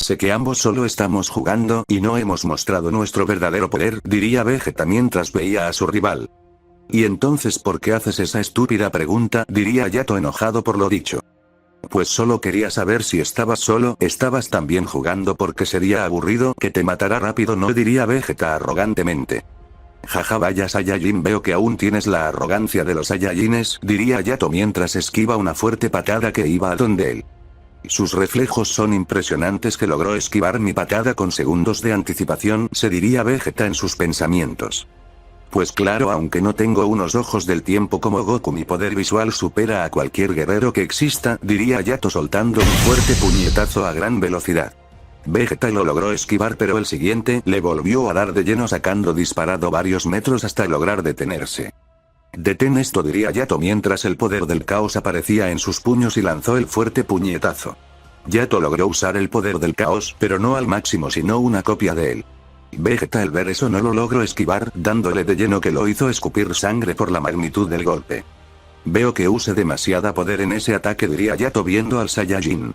Sé que ambos solo estamos jugando y no hemos mostrado nuestro verdadero poder, diría Vegeta mientras veía a su rival. ¿Y entonces por qué haces esa estúpida pregunta?, diría Yato enojado por lo dicho. Pues solo quería saber si estabas solo, estabas también jugando porque sería aburrido que te matara rápido, no, diría Vegeta arrogantemente. Jaja, vaya Saiyajin, veo que aún tienes la arrogancia de los Saiyajines, diría Yato mientras esquiva una fuerte patada que iba a donde él. Sus reflejos son impresionantes, que logró esquivar mi patada con segundos de anticipación, se diría Vegeta en sus pensamientos. Pues claro, aunque no tengo unos ojos del tiempo como Goku, mi poder visual supera a cualquier guerrero que exista, diría Yato soltando un fuerte puñetazo a gran velocidad. Vegeta lo logró esquivar, pero el siguiente le volvió a dar de lleno, sacando disparado varios metros hasta lograr detenerse. Detén esto, diría Yato mientras el poder del caos aparecía en sus puños y lanzó el fuerte puñetazo. Yato logró usar el poder del caos, pero no al máximo sino una copia de él. Vegeta al ver eso no lo logró esquivar, dándole de lleno que lo hizo escupir sangre por la magnitud del golpe. Veo que use demasiada poder en ese ataque, diría Yato viendo al Saiyajin.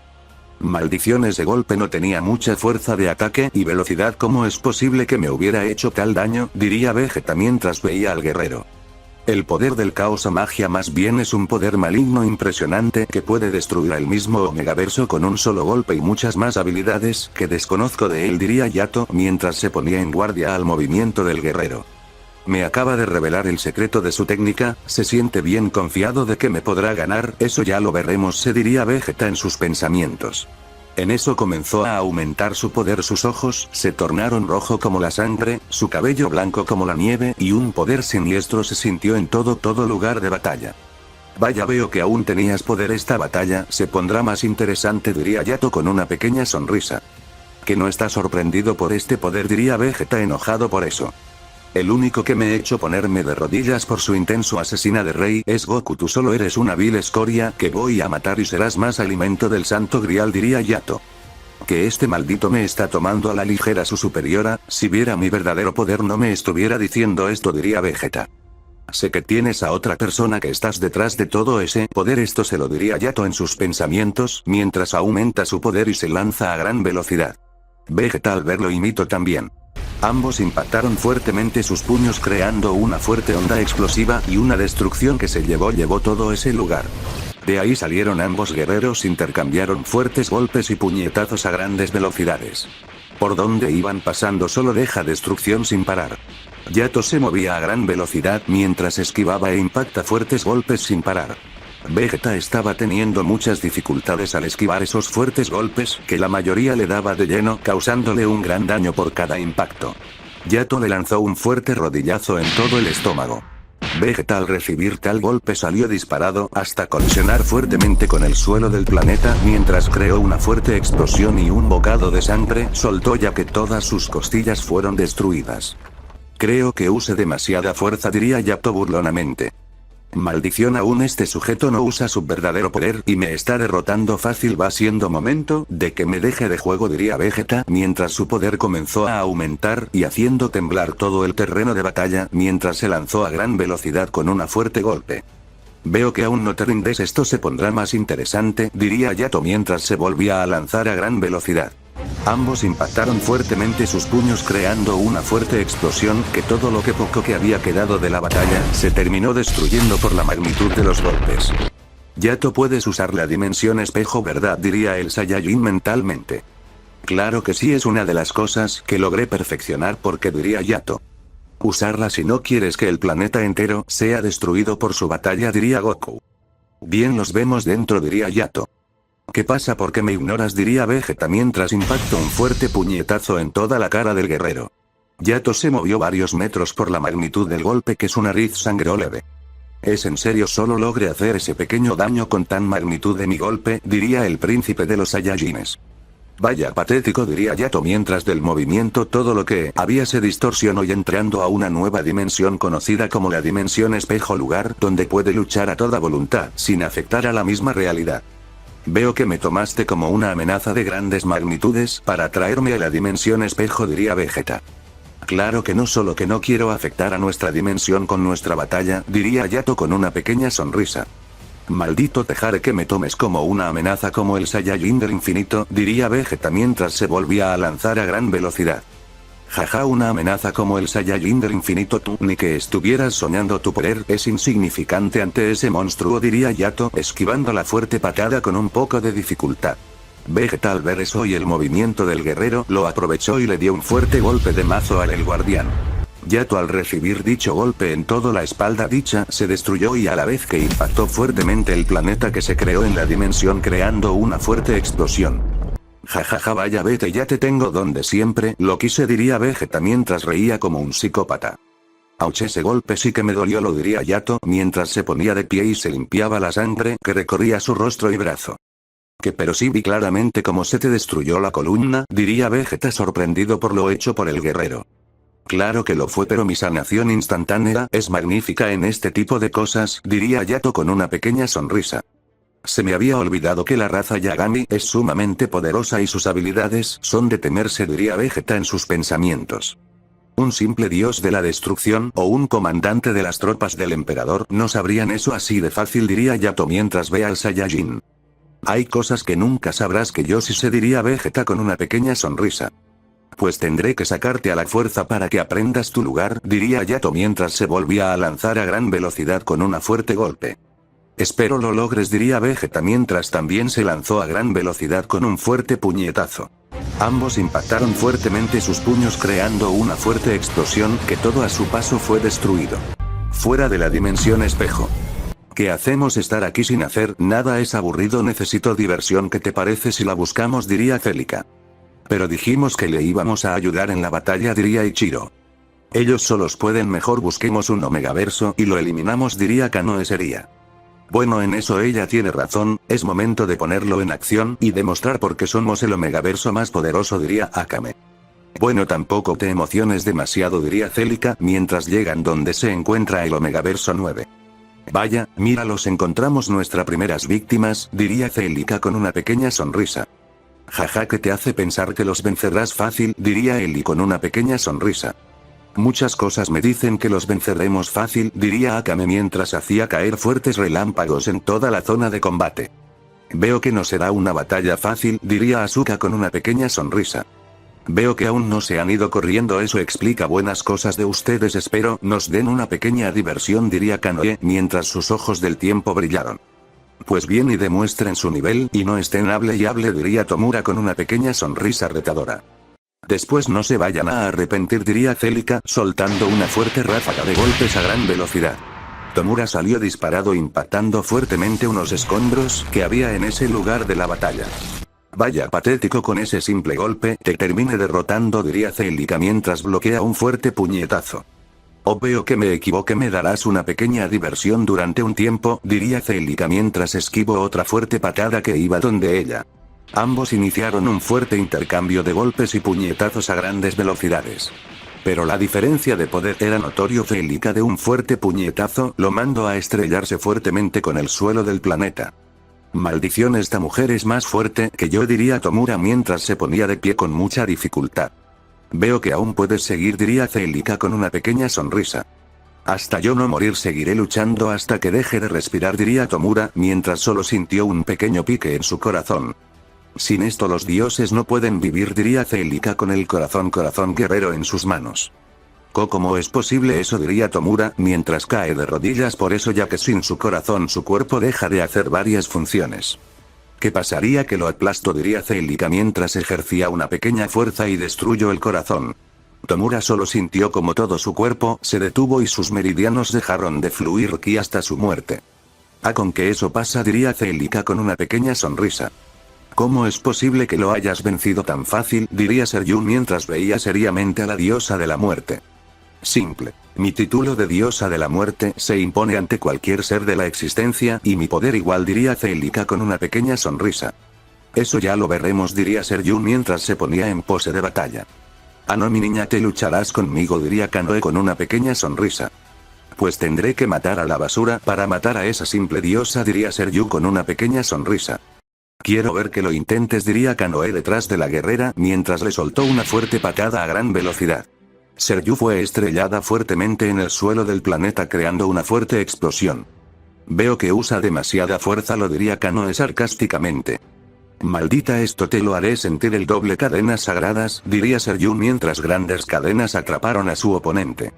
Maldición, ese golpe no tenía mucha fuerza de ataque y velocidad, ¿cómo es posible que me hubiera hecho tal daño?, diría Vegeta mientras veía al guerrero. El poder del caos o magia más bien es un poder maligno impresionante que puede destruir al mismo Omegaverso con un solo golpe y muchas más habilidades que desconozco de él, diría Yato mientras se ponía en guardia al movimiento del guerrero. Me acaba de revelar el secreto de su técnica, se siente bien confiado de que me podrá ganar, eso ya lo veremos, se diría Vegeta en sus pensamientos. En eso comenzó a aumentar su poder, sus ojos se tornaron rojo como la sangre, su cabello blanco como la nieve y un poder siniestro se sintió en todo lugar de batalla. Vaya, veo que aún tenías poder, esta batalla se pondrá más interesante, diría Yato con una pequeña sonrisa. Que no está sorprendido por este poder, diría Vegeta enojado por eso. El único que me ha hecho ponerme de rodillas por su intenso asesina de rey es Goku, tú solo eres una vil escoria que voy a matar y serás más alimento del santo grial, diría Yato. Que este maldito me está tomando a la ligera su superiora, si viera mi verdadero poder no me estuviera diciendo esto, diría Vegeta. Sé que tienes a otra persona que estás detrás de todo ese poder, esto se lo diría Yato en sus pensamientos, mientras aumenta su poder y se lanza a gran velocidad. Vegeta al verlo imitó también. Ambos impactaron fuertemente sus puños creando una fuerte onda explosiva y una destrucción que se llevó todo ese lugar. De ahí salieron ambos guerreros, intercambiaron fuertes golpes y puñetazos a grandes velocidades. Por donde iban pasando solo deja destrucción sin parar. Yato se movía a gran velocidad mientras esquivaba e impacta fuertes golpes sin parar. Vegeta estaba teniendo muchas dificultades al esquivar esos fuertes golpes que la mayoría le daba de lleno, causándole un gran daño por cada impacto. Yato le lanzó un fuerte rodillazo en todo el estómago. Vegeta al recibir tal golpe salió disparado hasta colisionar fuertemente con el suelo del planeta mientras creó una fuerte explosión y un bocado de sangre soltó ya que todas sus costillas fueron destruidas. Creo que use demasiada fuerza, diría Yato burlonamente. Maldición, aún este sujeto no usa su verdadero poder y me está derrotando fácil, va siendo momento de que me deje de juego, diría Vegeta mientras su poder comenzó a aumentar y haciendo temblar todo el terreno de batalla mientras se lanzó a gran velocidad con una fuerte golpe. Veo que aún no te rindes, esto se pondrá más interesante, diría Yato mientras se volvía a lanzar a gran velocidad. Ambos impactaron fuertemente sus puños creando una fuerte explosión que todo lo que poco que había quedado de la batalla se terminó destruyendo por la magnitud de los golpes. Yato, puedes usar la dimensión espejo, ¿verdad?, diría el Saiyajin mentalmente. Claro que sí, es una de las cosas que logré perfeccionar, porque diría Yato. Usarla si no quieres que el planeta entero sea destruido por su batalla, diría Goku. Bien, los vemos dentro, diría Yato. ¿Qué pasa? ¿Por qué me ignoras?, diría Vegeta mientras impactó un fuerte puñetazo en toda la cara del guerrero. Yato se movió varios metros por la magnitud del golpe que su nariz sangró leve. ¿Es en serio? Solo logré hacer ese pequeño daño con tan magnitud de mi golpe, diría el príncipe de los Saiyajines. Vaya patético, diría Yato mientras del movimiento todo lo que había se distorsionó y entrando a una nueva dimensión conocida como la dimensión espejo, lugar donde puede luchar a toda voluntad sin afectar a la misma realidad. Veo que me tomaste como una amenaza de grandes magnitudes para traerme a la dimensión espejo, diría Vegeta. Claro que no, solo que no quiero afectar a nuestra dimensión con nuestra batalla, diría Yato con una pequeña sonrisa. Maldito te jare que me tomes como una amenaza como el Saiyajin del infinito, diría Vegeta mientras se volvía a lanzar a gran velocidad. Jaja, una amenaza como el Saiyajin del infinito, tú ni que estuvieras soñando, tu poder es insignificante ante ese monstruo, diría Yato, esquivando la fuerte patada con un poco de dificultad. Vegeta al ver eso y el movimiento del guerrero, lo aprovechó y le dio un fuerte golpe de mazo al El Guardián. Yato al recibir dicho golpe en toda la espalda dicha se destruyó y a la vez que impactó fuertemente el planeta que se creó en la dimensión creando una fuerte explosión. Jajaja, vaya vete, ya te tengo donde siempre lo quise, diría Vegeta mientras reía como un psicópata. Auch, ese golpe sí que me dolió, lo diría Yato mientras se ponía de pie y se limpiaba la sangre que recorría su rostro y brazo. Que pero sí vi claramente cómo se te destruyó la columna, diría Vegeta sorprendido por lo hecho por el guerrero. Claro que lo fue, pero mi sanación instantánea es magnífica en este tipo de cosas, diría Yato con una pequeña sonrisa. Se me había olvidado que la raza Yagami es sumamente poderosa y sus habilidades son de temerse, diría Vegeta en sus pensamientos. Un simple dios de la destrucción o un comandante de las tropas del emperador no sabrían eso así de fácil, diría Yato mientras ve al Saiyajin. Hay cosas que nunca sabrás que yo sí sé, diría Vegeta con una pequeña sonrisa. Pues tendré que sacarte a la fuerza para que aprendas tu lugar, diría Yato mientras se volvía a lanzar a gran velocidad con un fuerte golpe. Espero lo logres, diría Vegeta mientras también se lanzó a gran velocidad con un fuerte puñetazo. Ambos impactaron fuertemente sus puños creando una fuerte explosión que todo a su paso fue destruido. Fuera de la dimensión espejo. ¿Qué hacemos estar aquí sin hacer nada? Es aburrido, necesito diversión, ¿qué te parece si la buscamos?, diría Celica. Pero dijimos que le íbamos a ayudar en la batalla, diría Ichiro. Ellos solos pueden, mejor busquemos un Omegaverso y lo eliminamos, diría Kanoe sería. Bueno, en eso ella tiene razón, es momento de ponerlo en acción y demostrar por qué somos el Omegaverso más poderoso, diría Akame. Bueno, tampoco te emociones demasiado, diría Celica mientras llegan donde se encuentra el Omegaverso 9. Vaya, míralos, encontramos nuestras primeras víctimas, diría Celica con una pequeña sonrisa. Jaja, ¿qué te hace pensar que los vencerás fácil?, diría Eli con una pequeña sonrisa. Muchas cosas me dicen que los venceremos fácil, diría Akame mientras hacía caer fuertes relámpagos en toda la zona de combate. Veo que no será una batalla fácil, diría Asuka con una pequeña sonrisa. Veo que aún no se han ido corriendo, eso explica buenas cosas de ustedes, espero nos den una pequeña diversión, diría Kanoe mientras sus ojos del tiempo brillaron. Pues bien, y demuestren su nivel y no estén hable y hable, diría Tomura con una pequeña sonrisa retadora. Después no se vayan a arrepentir, diría Celica soltando una fuerte ráfaga de golpes a gran velocidad. Tomura salió disparado impactando fuertemente unos escombros que había en ese lugar de la batalla. Vaya patético, con ese simple golpe te termine derrotando, diría Celica mientras bloquea un fuerte puñetazo. Oh, veo que me equivoqué, me darás una pequeña diversión durante un tiempo, diría Celica mientras esquivo otra fuerte patada que iba donde ella. Ambos iniciaron un fuerte intercambio de golpes y puñetazos a grandes velocidades. Pero la diferencia de poder era notorio. Celica de un fuerte puñetazo lo mandó a estrellarse fuertemente con el suelo del planeta. Maldición, esta mujer es más fuerte que yo, diría Tomura mientras se ponía de pie con mucha dificultad. Veo que aún puedes seguir, diría Celica con una pequeña sonrisa. Hasta yo no morir seguiré luchando hasta que deje de respirar, diría Tomura mientras solo sintió un pequeño pique en su corazón. Sin esto los dioses no pueden vivir, diría Celica con el corazón guerrero en sus manos. ¿Cómo es posible eso?, diría Tomura mientras cae de rodillas por eso, ya que sin su corazón su cuerpo deja de hacer varias funciones. ¿Qué pasaría que lo aplasto?, diría Celica mientras ejercía una pequeña fuerza y destruyó el corazón. Tomura solo sintió como todo su cuerpo se detuvo y sus meridianos dejaron de fluir ki hasta su muerte. Ah, con que eso pasa, diría Celica con una pequeña sonrisa. ¿Cómo es posible que lo hayas vencido tan fácil?, diría Seryun mientras veía seriamente a la diosa de la muerte. Simple. Mi título de diosa de la muerte se impone ante cualquier ser de la existencia y mi poder igual, diría Celica con una pequeña sonrisa. Eso ya lo veremos, diría Seryun mientras se ponía en pose de batalla. Ah, no, mi niña, te lucharás conmigo, diría Kanoe con una pequeña sonrisa. Pues tendré que matar a la basura para matar a esa simple diosa, diría Seryun con una pequeña sonrisa. Quiero ver que lo intentes, diría Kanoe detrás de la guerrera mientras le soltó una fuerte patada a gran velocidad. Seryun fue estrellada fuertemente en el suelo del planeta creando una fuerte explosión. Veo que usa demasiada fuerza, lo diría Kanoe sarcásticamente. Maldita, esto te lo haré sentir el doble. Cadenas sagradas, diría Seryu mientras grandes cadenas atraparon a su oponente.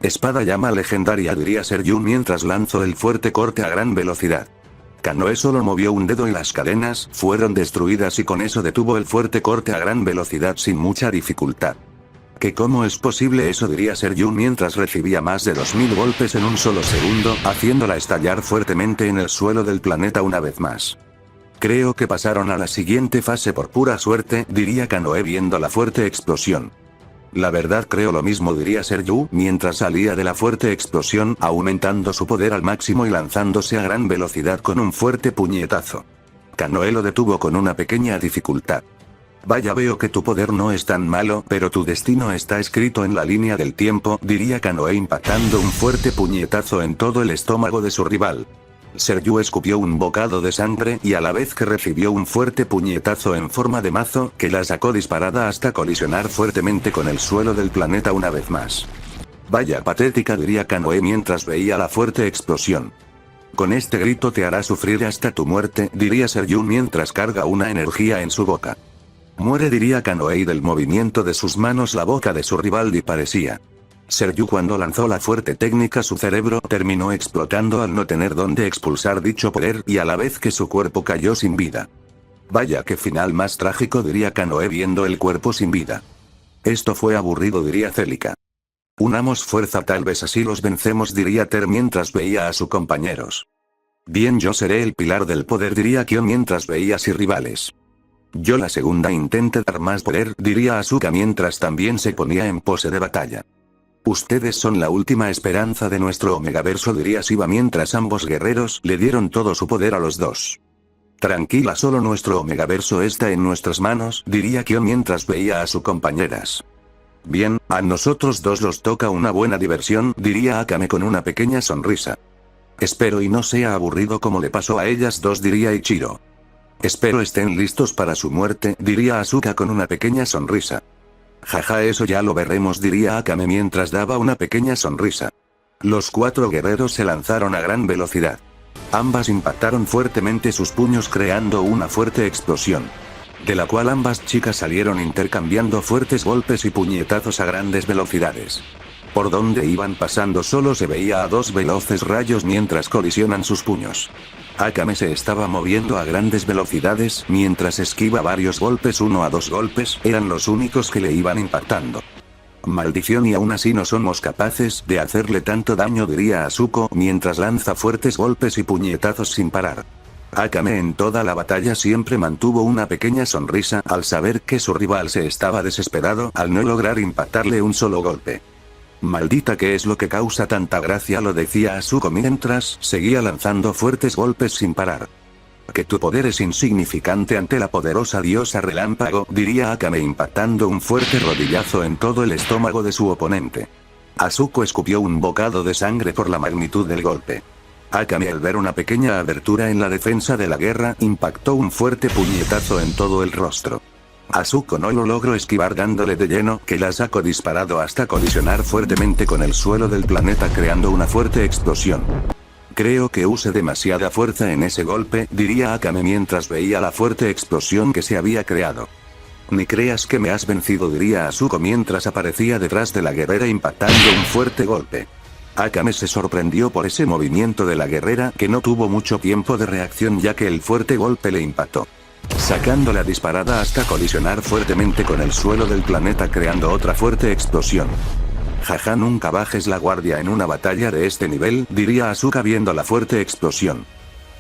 Espada llama legendaria, diría Seryu mientras lanzó el fuerte corte a gran velocidad. Kanoe solo movió un dedo y las cadenas fueron destruidas y con eso detuvo el fuerte corte a gran velocidad sin mucha dificultad. ¿Que cómo es posible eso?, diría Seryu mientras recibía más de 2000 golpes en un solo segundo, haciéndola estallar fuertemente en el suelo del planeta una vez más. Creo que pasaron a la siguiente fase por pura suerte, diría Kanoe viendo la fuerte explosión. La verdad creo lo mismo, diría Seryu mientras salía de la fuerte explosión, aumentando su poder al máximo y lanzándose a gran velocidad con un fuerte puñetazo. Kanoe lo detuvo con una pequeña dificultad. Vaya, veo que tu poder no es tan malo, pero tu destino está escrito en la línea del tiempo, diría Kanoe impactando un fuerte puñetazo en todo el estómago de su rival. Seryu escupió un bocado de sangre y a la vez que recibió un fuerte puñetazo en forma de mazo, que la sacó disparada hasta colisionar fuertemente con el suelo del planeta una vez más. Vaya patética, diría Kanoe mientras veía la fuerte explosión. Con este grito te hará sufrir hasta tu muerte, diría Seryu mientras carga una energía en su boca. Muere, diría Kanoe, y del movimiento de sus manos la boca de su rival parecía. Seryu cuando lanzó la fuerte técnica su cerebro terminó explotando al no tener dónde expulsar dicho poder y a la vez que su cuerpo cayó sin vida. Vaya que final más trágico, diría Kanoe viendo el cuerpo sin vida. Esto fue aburrido, diría Celica. Unamos fuerza, tal vez así los vencemos, diría Ter mientras veía a sus compañeros. Bien, yo seré el pilar del poder, diría Kyo mientras veía a sus rivales. Yo la segunda, intente dar más poder, diría Asuka mientras también se ponía en pose de batalla. Ustedes son la última esperanza de nuestro Omegaverso, diría Shiva mientras ambos guerreros le dieron todo su poder a los dos. Tranquila, solo nuestro Omegaverso está en nuestras manos, diría Kyo mientras veía a sus compañeras. Bien, a nosotros dos los toca una buena diversión, diría Akame con una pequeña sonrisa. Espero y no sea aburrido como le pasó a ellas dos, diría Ichiro. Espero estén listos para su muerte, diría Asuka con una pequeña sonrisa. Jaja, eso ya lo veremos, diría Akame mientras daba una pequeña sonrisa. Los cuatro guerreros se lanzaron a gran velocidad. Ambas impactaron fuertemente sus puños creando una fuerte explosión, de la cual ambas chicas salieron intercambiando fuertes golpes y puñetazos a grandes velocidades. Por donde iban pasando solo se veía a dos veloces rayos mientras colisionan sus puños. Akame se estaba moviendo a grandes velocidades mientras esquiva varios golpes. 1 a 2 golpes eran los únicos que le iban impactando. Maldición, y aún así no somos capaces de hacerle tanto daño, diría Asuko mientras lanza fuertes golpes y puñetazos sin parar. Akame en toda la batalla siempre mantuvo una pequeña sonrisa al saber que su rival se estaba desesperado al no lograr impactarle un solo golpe. Maldita, ¿qué es lo que causa tanta gracia?, lo decía Asuko mientras seguía lanzando fuertes golpes sin parar. Que tu poder es insignificante ante la poderosa diosa relámpago, diría Akame impactando un fuerte rodillazo en todo el estómago de su oponente. Asuko escupió un bocado de sangre por la magnitud del golpe. Akame, al ver una pequeña abertura en la defensa de la guerra, impactó un fuerte puñetazo en todo el rostro. Asuko no lo logró esquivar dándole de lleno, que la sacó disparado hasta colisionar fuertemente con el suelo del planeta creando una fuerte explosión. Creo que use demasiada fuerza en ese golpe, diría Akame mientras veía la fuerte explosión que se había creado. Ni creas que me has vencido, diría Asuko mientras aparecía detrás de la guerrera impactando un fuerte golpe. Akame se sorprendió por ese movimiento de la guerrera que no tuvo mucho tiempo de reacción ya que el fuerte golpe le impactó, sacándola disparada hasta colisionar fuertemente con el suelo del planeta creando otra fuerte explosión. Jaja, nunca bajes la guardia en una batalla de este nivel, diría Asuka viendo la fuerte explosión.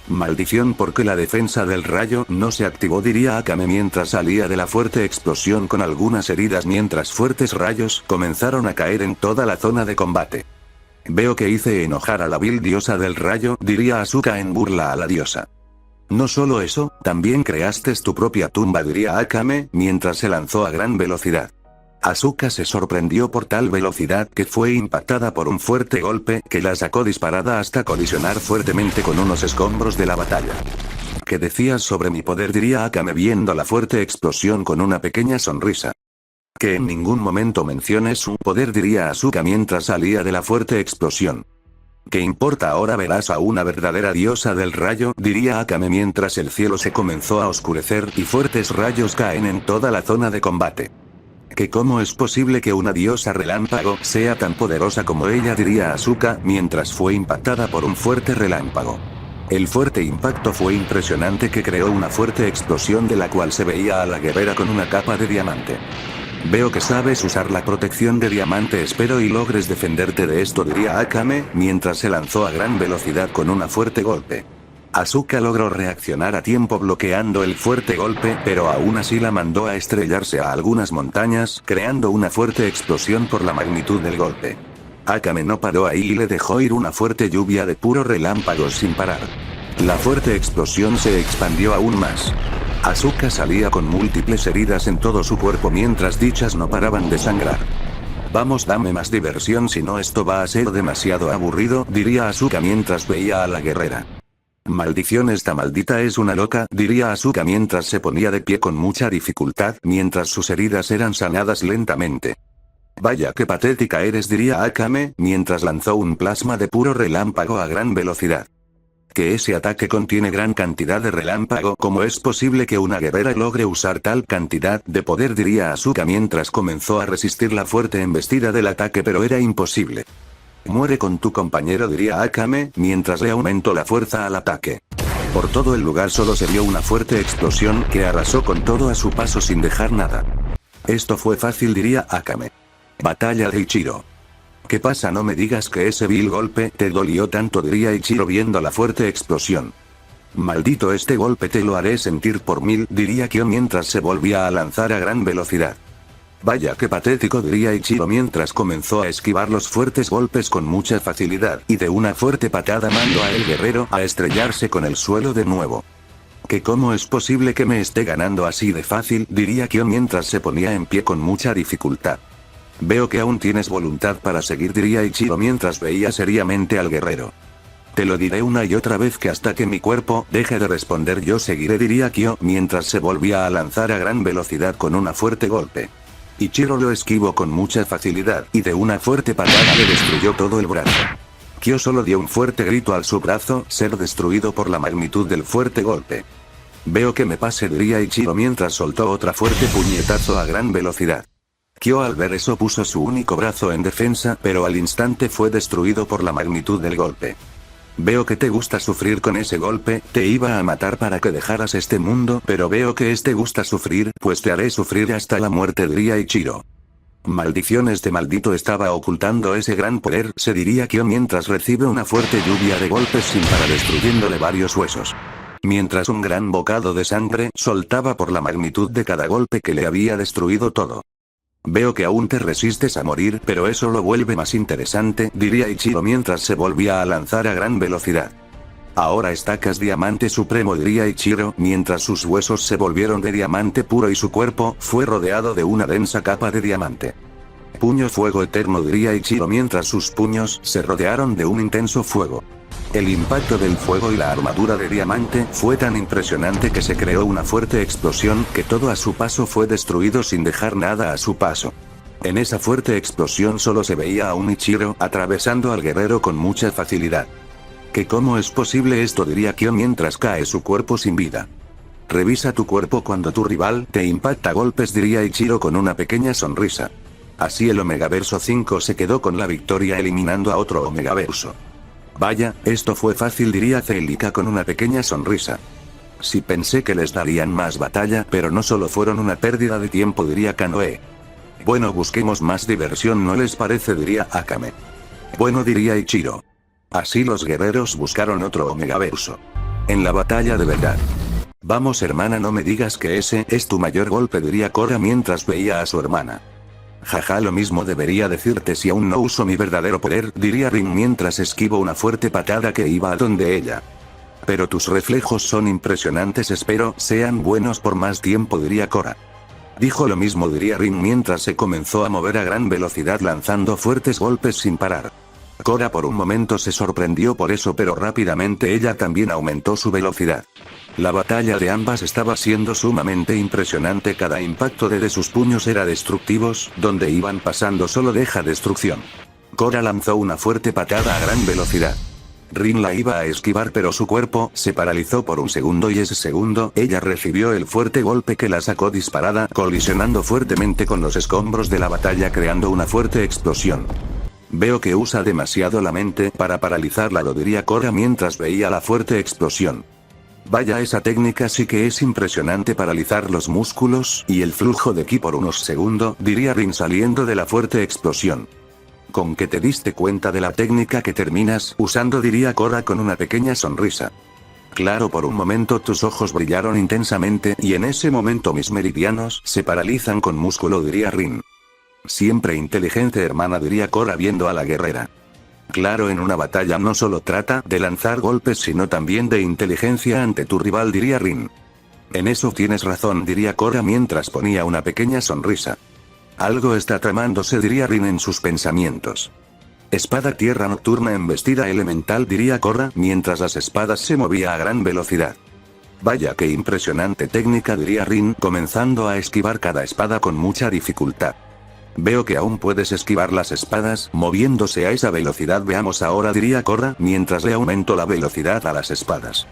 Maldición, porque la defensa del rayo no se activó, diría Akame mientras salía de la fuerte explosión con algunas heridas mientras fuertes rayos comenzaron a caer en toda la zona de combate. Veo que hice enojar a la vil diosa del rayo, diría Asuka en burla a la diosa. No solo eso, también creaste tu propia tumba, diría Akame mientras se lanzó a gran velocidad. Asuka se sorprendió por tal velocidad que fue impactada por un fuerte golpe que la sacó disparada hasta colisionar fuertemente con unos escombros de la batalla. ¿Qué decías sobre mi poder?, diría Akame viendo la fuerte explosión con una pequeña sonrisa. Que en ningún momento menciones su poder, diría Asuka mientras salía de la fuerte explosión. ¿Qué importa, ahora verás a una verdadera diosa del rayo? Diría Akame mientras el cielo se comenzó a oscurecer y fuertes rayos caen en toda la zona de combate. ¿Que cómo es posible que una diosa relámpago sea tan poderosa como ella? Diría Asuka mientras fue impactada por un fuerte relámpago. El fuerte impacto fue impresionante que creó una fuerte explosión de la cual se veía a la guerrera con una capa de diamante. Veo que sabes usar la protección de diamante, espero y logres defenderte de esto, diría Akame, mientras se lanzó a gran velocidad con un fuerte golpe. Asuka logró reaccionar a tiempo bloqueando el fuerte golpe, pero aún así la mandó a estrellarse a algunas montañas, creando una fuerte explosión por la magnitud del golpe. Akame no paró ahí y le dejó ir una fuerte lluvia de puros relámpagos sin parar. La fuerte explosión se expandió aún más. Asuka salía con múltiples heridas en todo su cuerpo mientras dichas no paraban de sangrar. Vamos, dame más diversión, si no esto va a ser demasiado aburrido, diría Asuka mientras veía a la guerrera. Maldición, esta maldita es una loca, diría Asuka mientras se ponía de pie con mucha dificultad mientras sus heridas eran sanadas lentamente. Vaya qué patética eres, diría Akame, mientras lanzó un plasma de puro relámpago a gran velocidad. Que ese ataque contiene gran cantidad de relámpago, ¿cómo es posible que una guerrera logre usar tal cantidad de poder? Diría Asuka mientras comenzó a resistir la fuerte embestida del ataque, pero era imposible. Muere con tu compañero, diría Akame, mientras le aumentó la fuerza al ataque. Por todo el lugar solo se vio una fuerte explosión que arrasó con todo a su paso sin dejar nada. Esto fue fácil, diría Akame. Batalla de Ichiro. ¿Qué pasa? No me digas que ese vil golpe te dolió tanto, diría Ichiro viendo la fuerte explosión. Maldito, este golpe te lo haré sentir por 1000, diría Kyo mientras se volvía a lanzar a gran velocidad. Vaya qué patético, diría Ichiro mientras comenzó a esquivar los fuertes golpes con mucha facilidad, y de una fuerte patada mandó a el guerrero a estrellarse con el suelo de nuevo. ¿Que cómo es posible que me esté ganando así de fácil? Diría Kyo mientras se ponía en pie con mucha dificultad. Veo que aún tienes voluntad para seguir, diría Ichiro mientras veía seriamente al guerrero. Te lo diré una y otra vez que hasta que mi cuerpo deje de responder yo seguiré, diría Kyo mientras se volvía a lanzar a gran velocidad con un fuerte golpe. Ichiro lo esquivó con mucha facilidad y de una fuerte patada le destruyó todo el brazo. Kyo solo dio un fuerte grito al su brazo ser destruido por la magnitud del fuerte golpe. Veo que me pase, diría Ichiro mientras soltó otra fuerte puñetazo a gran velocidad. Kyo al ver eso puso su único brazo en defensa, pero al instante fue destruido por la magnitud del golpe. Veo que te gusta sufrir con ese golpe, te iba a matar para que dejaras este mundo, pero veo que te gusta sufrir, pues te haré sufrir hasta la muerte, diría Ichiro. Maldición, este maldito estaba ocultando ese gran poder, se diría Kyo mientras recibe una fuerte lluvia de golpes sin parar destruyéndole varios huesos. Mientras un gran bocado de sangre soltaba por la magnitud de cada golpe que le había destruido todo. Veo que aún te resistes a morir, pero eso lo vuelve más interesante, diría Ichiro mientras se volvía a lanzar a gran velocidad. Ahora estacas diamante supremo, diría Ichiro mientras sus huesos se volvieron de diamante puro y su cuerpo fue rodeado de una densa capa de diamante. Puño fuego eterno, diría Ichiro mientras sus puños se rodearon de un intenso fuego. El impacto del fuego y la armadura de diamante fue tan impresionante que se creó una fuerte explosión que todo a su paso fue destruido sin dejar nada a su paso. En esa fuerte explosión solo se veía a un Ichiro atravesando al guerrero con mucha facilidad. ¿Que cómo es posible esto? Diría Kyo mientras cae su cuerpo sin vida. Revisa tu cuerpo cuando tu rival te impacta a golpes, diría Ichiro con una pequeña sonrisa. Así el Omegaverso 5 se quedó con la victoria eliminando a otro Omegaverso. Vaya, esto fue fácil, diría Celica con una pequeña sonrisa. Sí, pensé que les darían más batalla, pero no solo fueron una pérdida de tiempo, diría Kanoe. Bueno, busquemos más diversión, ¿no les parece? Diría Akame. Bueno, diría Ichiro. Así los guerreros buscaron otro Omegaverso. En la batalla de verdad. Vamos hermana, no me digas que ese es tu mayor golpe, diría Korra mientras veía a su hermana. Jaja, lo mismo debería decirte si aún no uso mi verdadero poder, diría Rin mientras esquivo una fuerte patada que iba a donde ella. Pero tus reflejos son impresionantes, espero sean buenos por más tiempo, diría Korra. Dijo lo mismo, diría Rin mientras se comenzó a mover a gran velocidad lanzando fuertes golpes sin parar. Korra por un momento se sorprendió por eso, pero rápidamente ella también aumentó su velocidad. La batalla de ambas estaba siendo sumamente impresionante, cada impacto de sus puños era destructivos, donde iban pasando solo deja destrucción. Korra lanzó una fuerte patada a gran velocidad. Rin la iba a esquivar pero su cuerpo se paralizó por un segundo y ese segundo ella recibió el fuerte golpe que la sacó disparada, colisionando fuertemente con los escombros de la batalla creando una fuerte explosión. Veo que usa demasiado la mente para paralizarla, lo diría Korra mientras veía la fuerte explosión. Vaya, esa técnica sí que es impresionante, paralizar los músculos y el flujo de ki por unos segundos, diría Rin saliendo de la fuerte explosión. ¿Con que te diste cuenta de la técnica que terminas usando?, diría Korra con una pequeña sonrisa. Claro, por un momento tus ojos brillaron intensamente y en ese momento mis meridianos se paralizan con músculo, diría Rin. Siempre inteligente, hermana, diría Korra viendo a la guerrera. Claro, en una batalla no solo trata de lanzar golpes sino también de inteligencia ante tu rival, diría Rin. En eso tienes razón, diría Korra mientras ponía una pequeña sonrisa. Algo está tramándose, diría Rin en sus pensamientos. Espada tierra nocturna embestida elemental, diría Korra mientras las espadas se movía a gran velocidad. Vaya, qué impresionante técnica, diría Rin comenzando a esquivar cada espada con mucha dificultad. Veo que aún puedes esquivar las espadas moviéndose a esa velocidad, veamos ahora, diría Korra mientras le aumentó la velocidad a las espadas.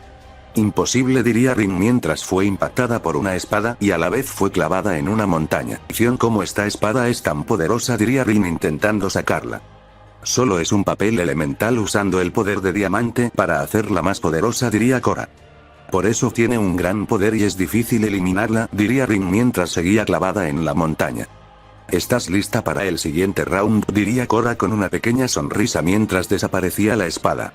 Imposible, diría Rin mientras fue impactada por una espada y a la vez fue clavada en una montaña. ¿Cómo esta espada es tan poderosa?, diría Rin intentando sacarla. Solo es un papel elemental usando el poder de diamante para hacerla más poderosa, diría Korra. Por eso tiene un gran poder y es difícil eliminarla, diría Rin mientras seguía clavada en la montaña. ¿Estás lista para el siguiente round?, diría Korra con una pequeña sonrisa mientras desaparecía la espada.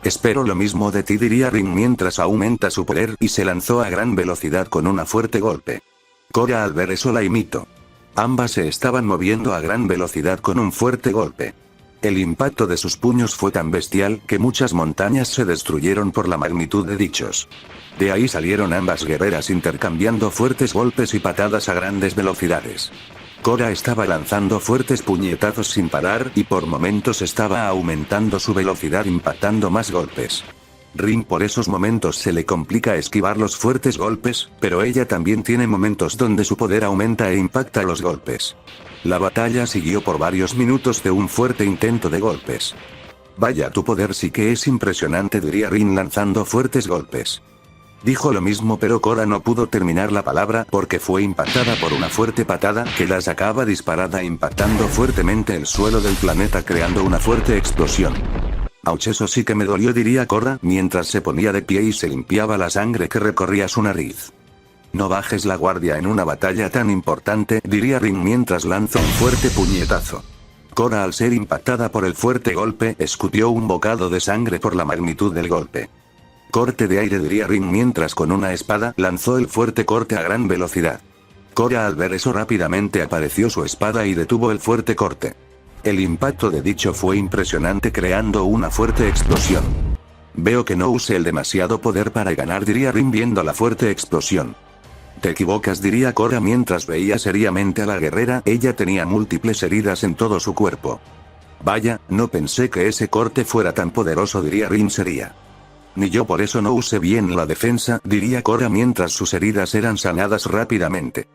Espero lo mismo de ti, diría Rin mientras aumenta su poder y se lanzó a gran velocidad con un fuerte golpe. Korra al ver eso la imitó. Ambas se estaban moviendo a gran velocidad con un fuerte golpe. El impacto de sus puños fue tan bestial que muchas montañas se destruyeron por la magnitud de dichos. De ahí salieron ambas guerreras intercambiando fuertes golpes y patadas a grandes velocidades. Korra estaba lanzando fuertes puñetazos sin parar y por momentos estaba aumentando su velocidad impactando más golpes. Rin por esos momentos se le complica esquivar los fuertes golpes, pero ella también tiene momentos donde su poder aumenta e impacta los golpes. La batalla siguió por varios minutos de un fuerte intento de golpes. Vaya, tu poder sí que es impresionante, diría Rin lanzando fuertes golpes. Dijo lo mismo pero Korra no pudo terminar la palabra porque fue impactada por una fuerte patada que la sacaba disparada impactando fuertemente el suelo del planeta creando una fuerte explosión. Auch, eso sí que me dolió, diría Korra mientras se ponía de pie y se limpiaba la sangre que recorría su nariz. No bajes la guardia en una batalla tan importante, diría Rin mientras lanzó un fuerte puñetazo. Korra al ser impactada por el fuerte golpe escupió un bocado de sangre por la magnitud del golpe. Corte de aire, diría Rin mientras con una espada lanzó el fuerte corte a gran velocidad. Korra al ver eso rápidamente apareció su espada y detuvo el fuerte corte. El impacto de dicho fue impresionante creando una fuerte explosión. Veo que no use el demasiado poder para ganar, diría Rin viendo la fuerte explosión. Te equivocas, diría Korra mientras veía seriamente a la guerrera, ella tenía múltiples heridas en todo su cuerpo. Vaya, no pensé que ese corte fuera tan poderoso, diría Rin seria. Ni yo, por eso no usé bien la defensa, diría Korra mientras sus heridas eran sanadas rápidamente.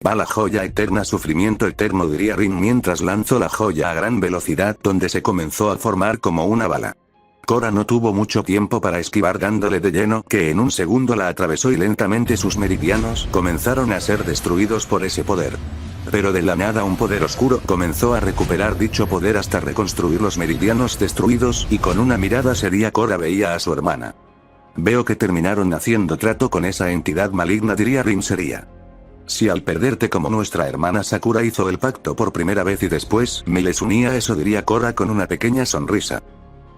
Va la joya eterna, sufrimiento eterno, diría Rin mientras lanzó la joya a gran velocidad donde se comenzó a formar como una bala. Korra no tuvo mucho tiempo para esquivar dándole de lleno que en un segundo la atravesó y lentamente sus meridianos comenzaron a ser destruidos por ese poder. Pero de la nada un poder oscuro comenzó a recuperar dicho poder hasta reconstruir los meridianos destruidos y con una mirada seria Korra veía a su hermana. Veo que terminaron haciendo trato con esa entidad maligna, diría Rin seria. Si al perderte como nuestra hermana Sakura hizo el pacto por primera vez y después me les unía a eso, diría Korra con una pequeña sonrisa.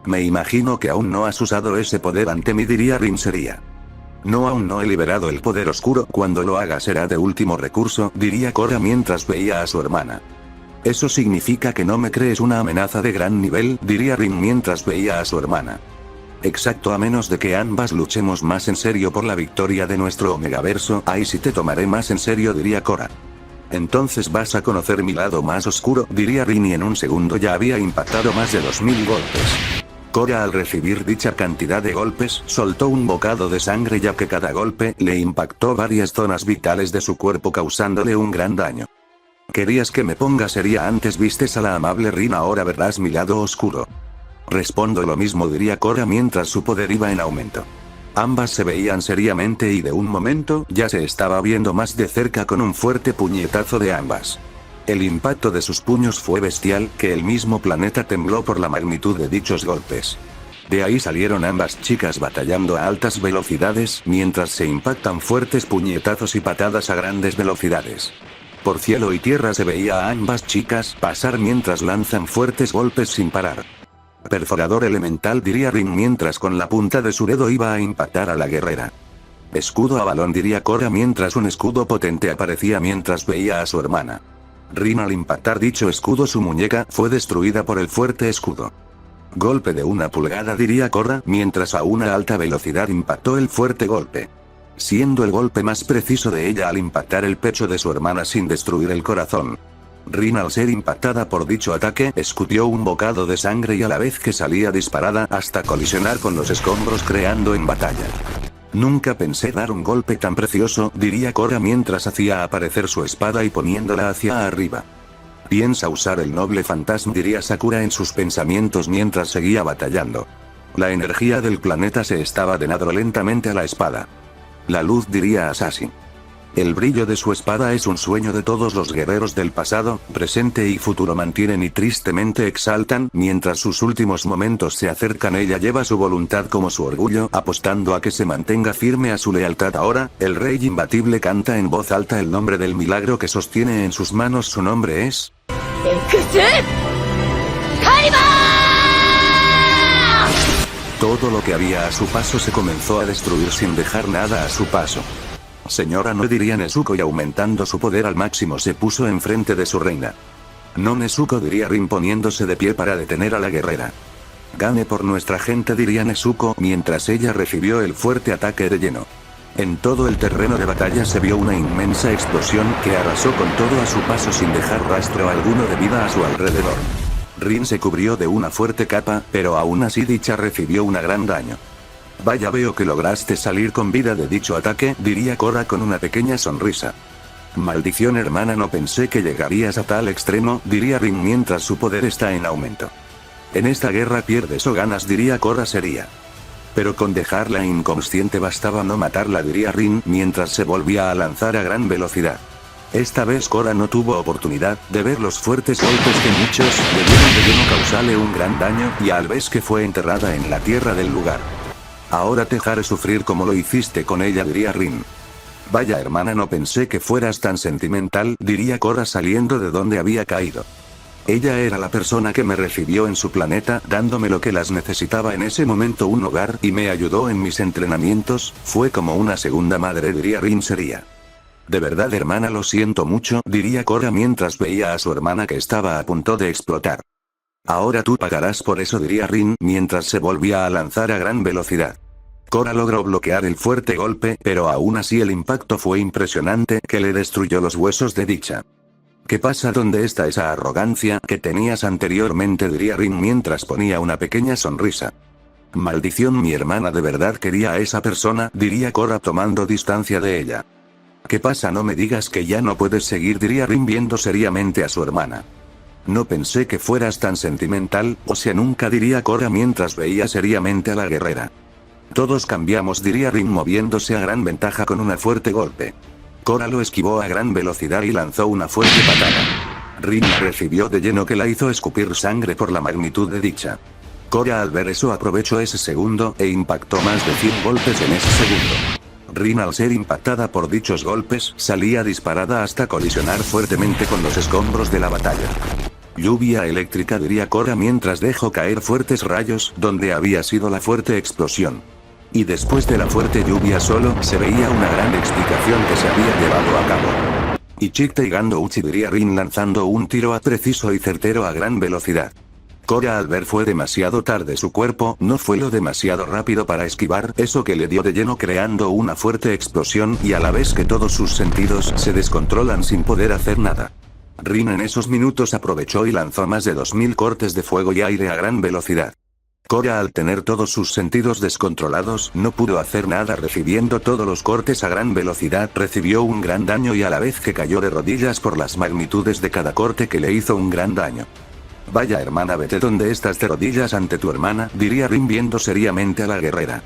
Me imagino que aún no has usado ese poder ante mí, diría Rin seria. No, aún no he liberado el poder oscuro, cuando lo haga será de último recurso, diría Korra mientras veía a su hermana. Eso significa que no me crees una amenaza de gran nivel, diría Rin mientras veía a su hermana. Exacto, a menos de que ambas luchemos más en serio por la victoria de nuestro Omegaverso, ahí sí te tomaré más en serio, diría Korra. Entonces vas a conocer mi lado más oscuro, diría Rin y en un segundo ya había impactado más de 2000 golpes. Korra al recibir dicha cantidad de golpes, soltó un bocado de sangre ya que cada golpe le impactó varias zonas vitales de su cuerpo causándole un gran daño. Querías que me ponga seria antes, vistes a la amable Rin, ahora verás mi lado oscuro. Respondo lo mismo, diría Korra mientras su poder iba en aumento. Ambas se veían seriamente y de un momento ya se estaba viendo más de cerca con un fuerte puñetazo de ambas. El impacto de sus puños fue bestial, que el mismo planeta tembló por la magnitud de dichos golpes. De ahí salieron ambas chicas batallando a altas velocidades mientras se impactan fuertes puñetazos y patadas a grandes velocidades. Por cielo y tierra se veía a ambas chicas pasar mientras lanzan fuertes golpes sin parar. Perforador elemental, diría Rin mientras con la punta de su dedo iba a impactar a la guerrera. Escudo a balón, diría Korra mientras un escudo potente aparecía mientras veía a su hermana. Rin al impactar dicho escudo, su muñeca fue destruida por el fuerte escudo. Golpe de 1 pulgada, diría Korra mientras a una alta velocidad impactó el fuerte golpe. Siendo el golpe más preciso de ella al impactar el pecho de su hermana sin destruir el corazón. Rin al ser impactada por dicho ataque escupió un bocado de sangre y a la vez que salía disparada hasta colisionar con los escombros creando en batalla. Nunca pensé dar un golpe tan precioso, diría Korra mientras hacía aparecer su espada y poniéndola hacia arriba. Piensa usar el noble fantasma, diría Sakura en sus pensamientos mientras seguía batallando. La energía del planeta se estaba drenando lentamente a la espada. La luz, diría Assassin. El brillo de su espada es un sueño de todos los guerreros del pasado, presente y futuro mantienen y tristemente exaltan, mientras sus últimos momentos se acercan. Ella lleva su voluntad como su orgullo, apostando a que se mantenga firme a su lealtad. Ahora, el rey imbatible canta en voz alta el nombre del milagro que sostiene en sus manos. Su nombre es... Todo lo que había a su paso se comenzó a destruir sin dejar nada a su paso. Señora, no, diría Nezuko y aumentando su poder al máximo se puso enfrente de su reina. No, Nezuko, diría Rin poniéndose de pie para detener a la guerrera. Gane por nuestra gente, diría Nezuko mientras ella recibió el fuerte ataque de lleno. En todo el terreno de batalla se vio una inmensa explosión que arrasó con todo a su paso sin dejar rastro alguno de vida a su alrededor. Rin se cubrió de una fuerte capa, pero aún así dicha recibió un gran daño. Vaya, veo que lograste salir con vida de dicho ataque, diría Korra con una pequeña sonrisa. Maldición, hermana, no pensé que llegarías a tal extremo, diría Rin mientras su poder está en aumento. En esta guerra pierdes o ganas, diría Korra seria. Pero con dejarla inconsciente bastaba no matarla, diría Rin mientras se volvía a lanzar a gran velocidad. Esta vez Korra no tuvo oportunidad de ver los fuertes golpes que muchos le dieron de lleno, causarle un gran daño y al vez que fue enterrada en la tierra del lugar. Ahora te haré sufrir como lo hiciste con ella, diría Rin. Vaya, hermana, no pensé que fueras tan sentimental, diría Korra saliendo de donde había caído. Ella era la persona que me recibió en su planeta, dándome lo que las necesitaba en ese momento, un hogar, y me ayudó en mis entrenamientos, fue como una segunda madre, diría Rin seria. De verdad, hermana, lo siento mucho, diría Korra mientras veía a su hermana que estaba a punto de explotar. Ahora tú pagarás por eso, diría Rin mientras se volvía a lanzar a gran velocidad. Korra logró bloquear el fuerte golpe, pero aún así el impacto fue impresionante, que le destruyó los huesos de dicha. ¿Qué pasa? ¿Dónde está esa arrogancia que tenías anteriormente?, diría Rin mientras ponía una pequeña sonrisa. Maldición, mi hermana de verdad quería a esa persona, diría Korra tomando distancia de ella. ¿Qué pasa? No me digas que ya no puedes seguir, diría Rin viendo seriamente a su hermana. No pensé que fueras tan sentimental, o sea, nunca, diría Korra mientras veía seriamente a la guerrera. Todos cambiamos, diría Rin moviéndose a gran ventaja con un fuerte golpe. Korra lo esquivó a gran velocidad y lanzó una fuerte patada. Rin la recibió de lleno que la hizo escupir sangre por la magnitud de dicha. Korra al ver eso aprovechó ese segundo e impactó más de 100 golpes en ese segundo. Rin al ser impactada por dichos golpes salía disparada hasta colisionar fuertemente con los escombros de la batalla. Lluvia eléctrica, diría Korra mientras dejó caer fuertes rayos donde había sido la fuerte explosión. Y después de la fuerte lluvia solo se veía una gran explicación que se había llevado a cabo. Ichikte y Gando Uchi, diría Rin lanzando un tiro preciso y certero a gran velocidad. Korra al ver fue demasiado tarde, su cuerpo no fue lo demasiado rápido para esquivar eso que le dio de lleno creando una fuerte explosión y a la vez que todos sus sentidos se descontrolan sin poder hacer nada. Rin en esos minutos aprovechó y lanzó más de 2000 cortes de fuego y aire a gran velocidad. Korra, al tener todos sus sentidos descontrolados, no pudo hacer nada, recibiendo todos los cortes a gran velocidad, recibió un gran daño y a la vez que cayó de rodillas por las magnitudes de cada corte que le hizo un gran daño. Vaya hermana, vete donde estás de rodillas ante tu hermana, diría Rin viendo seriamente a la guerrera.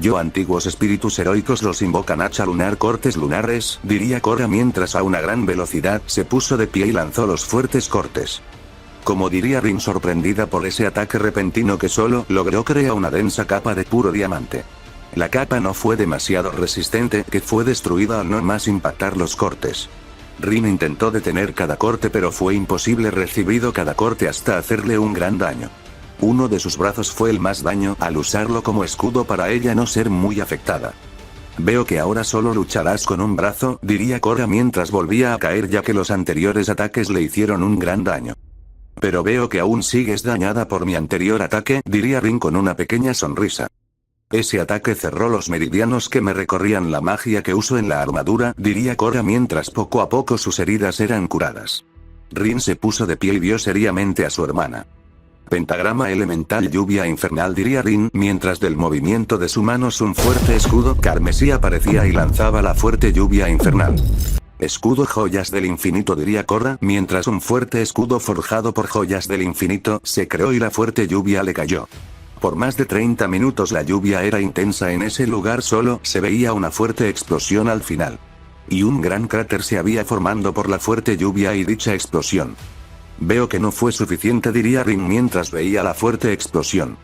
Yo, antiguos espíritus heroicos los invocan, hacha lunar, cortes lunares, diría Korra mientras a una gran velocidad se puso de pie y lanzó los fuertes cortes. Como diría Rin, sorprendida por ese ataque repentino que solo logró crear una densa capa de puro diamante. La capa no fue demasiado resistente, que fue destruida al no más impactar los cortes. Rin intentó detener cada corte pero fue imposible, recibido cada corte hasta hacerle un gran daño. Uno de sus brazos fue el más daño al usarlo como escudo para ella no ser muy afectada. Veo que ahora solo lucharás con un brazo, diría Korra mientras volvía a caer, ya que los anteriores ataques le hicieron un gran daño. Pero veo que aún sigues dañada por mi anterior ataque, diría Rin con una pequeña sonrisa. Ese ataque cerró los meridianos que me recorrían la magia que uso en la armadura, diría Korra mientras poco a poco sus heridas eran curadas. Rin se puso de pie y vio seriamente a su hermana. Pentagrama elemental, lluvia infernal, diría Rin mientras del movimiento de sus manos un fuerte escudo carmesí aparecía y lanzaba la fuerte lluvia infernal. Escudo joyas del infinito, diría Korra mientras un fuerte escudo forjado por joyas del infinito se creó y la fuerte lluvia le cayó. Por más de 30 minutos la lluvia era intensa en ese lugar, solo se veía una fuerte explosión al final. Y un gran cráter se había formando por la fuerte lluvia y dicha explosión. Veo que no fue suficiente, diría Rin mientras veía la fuerte explosión.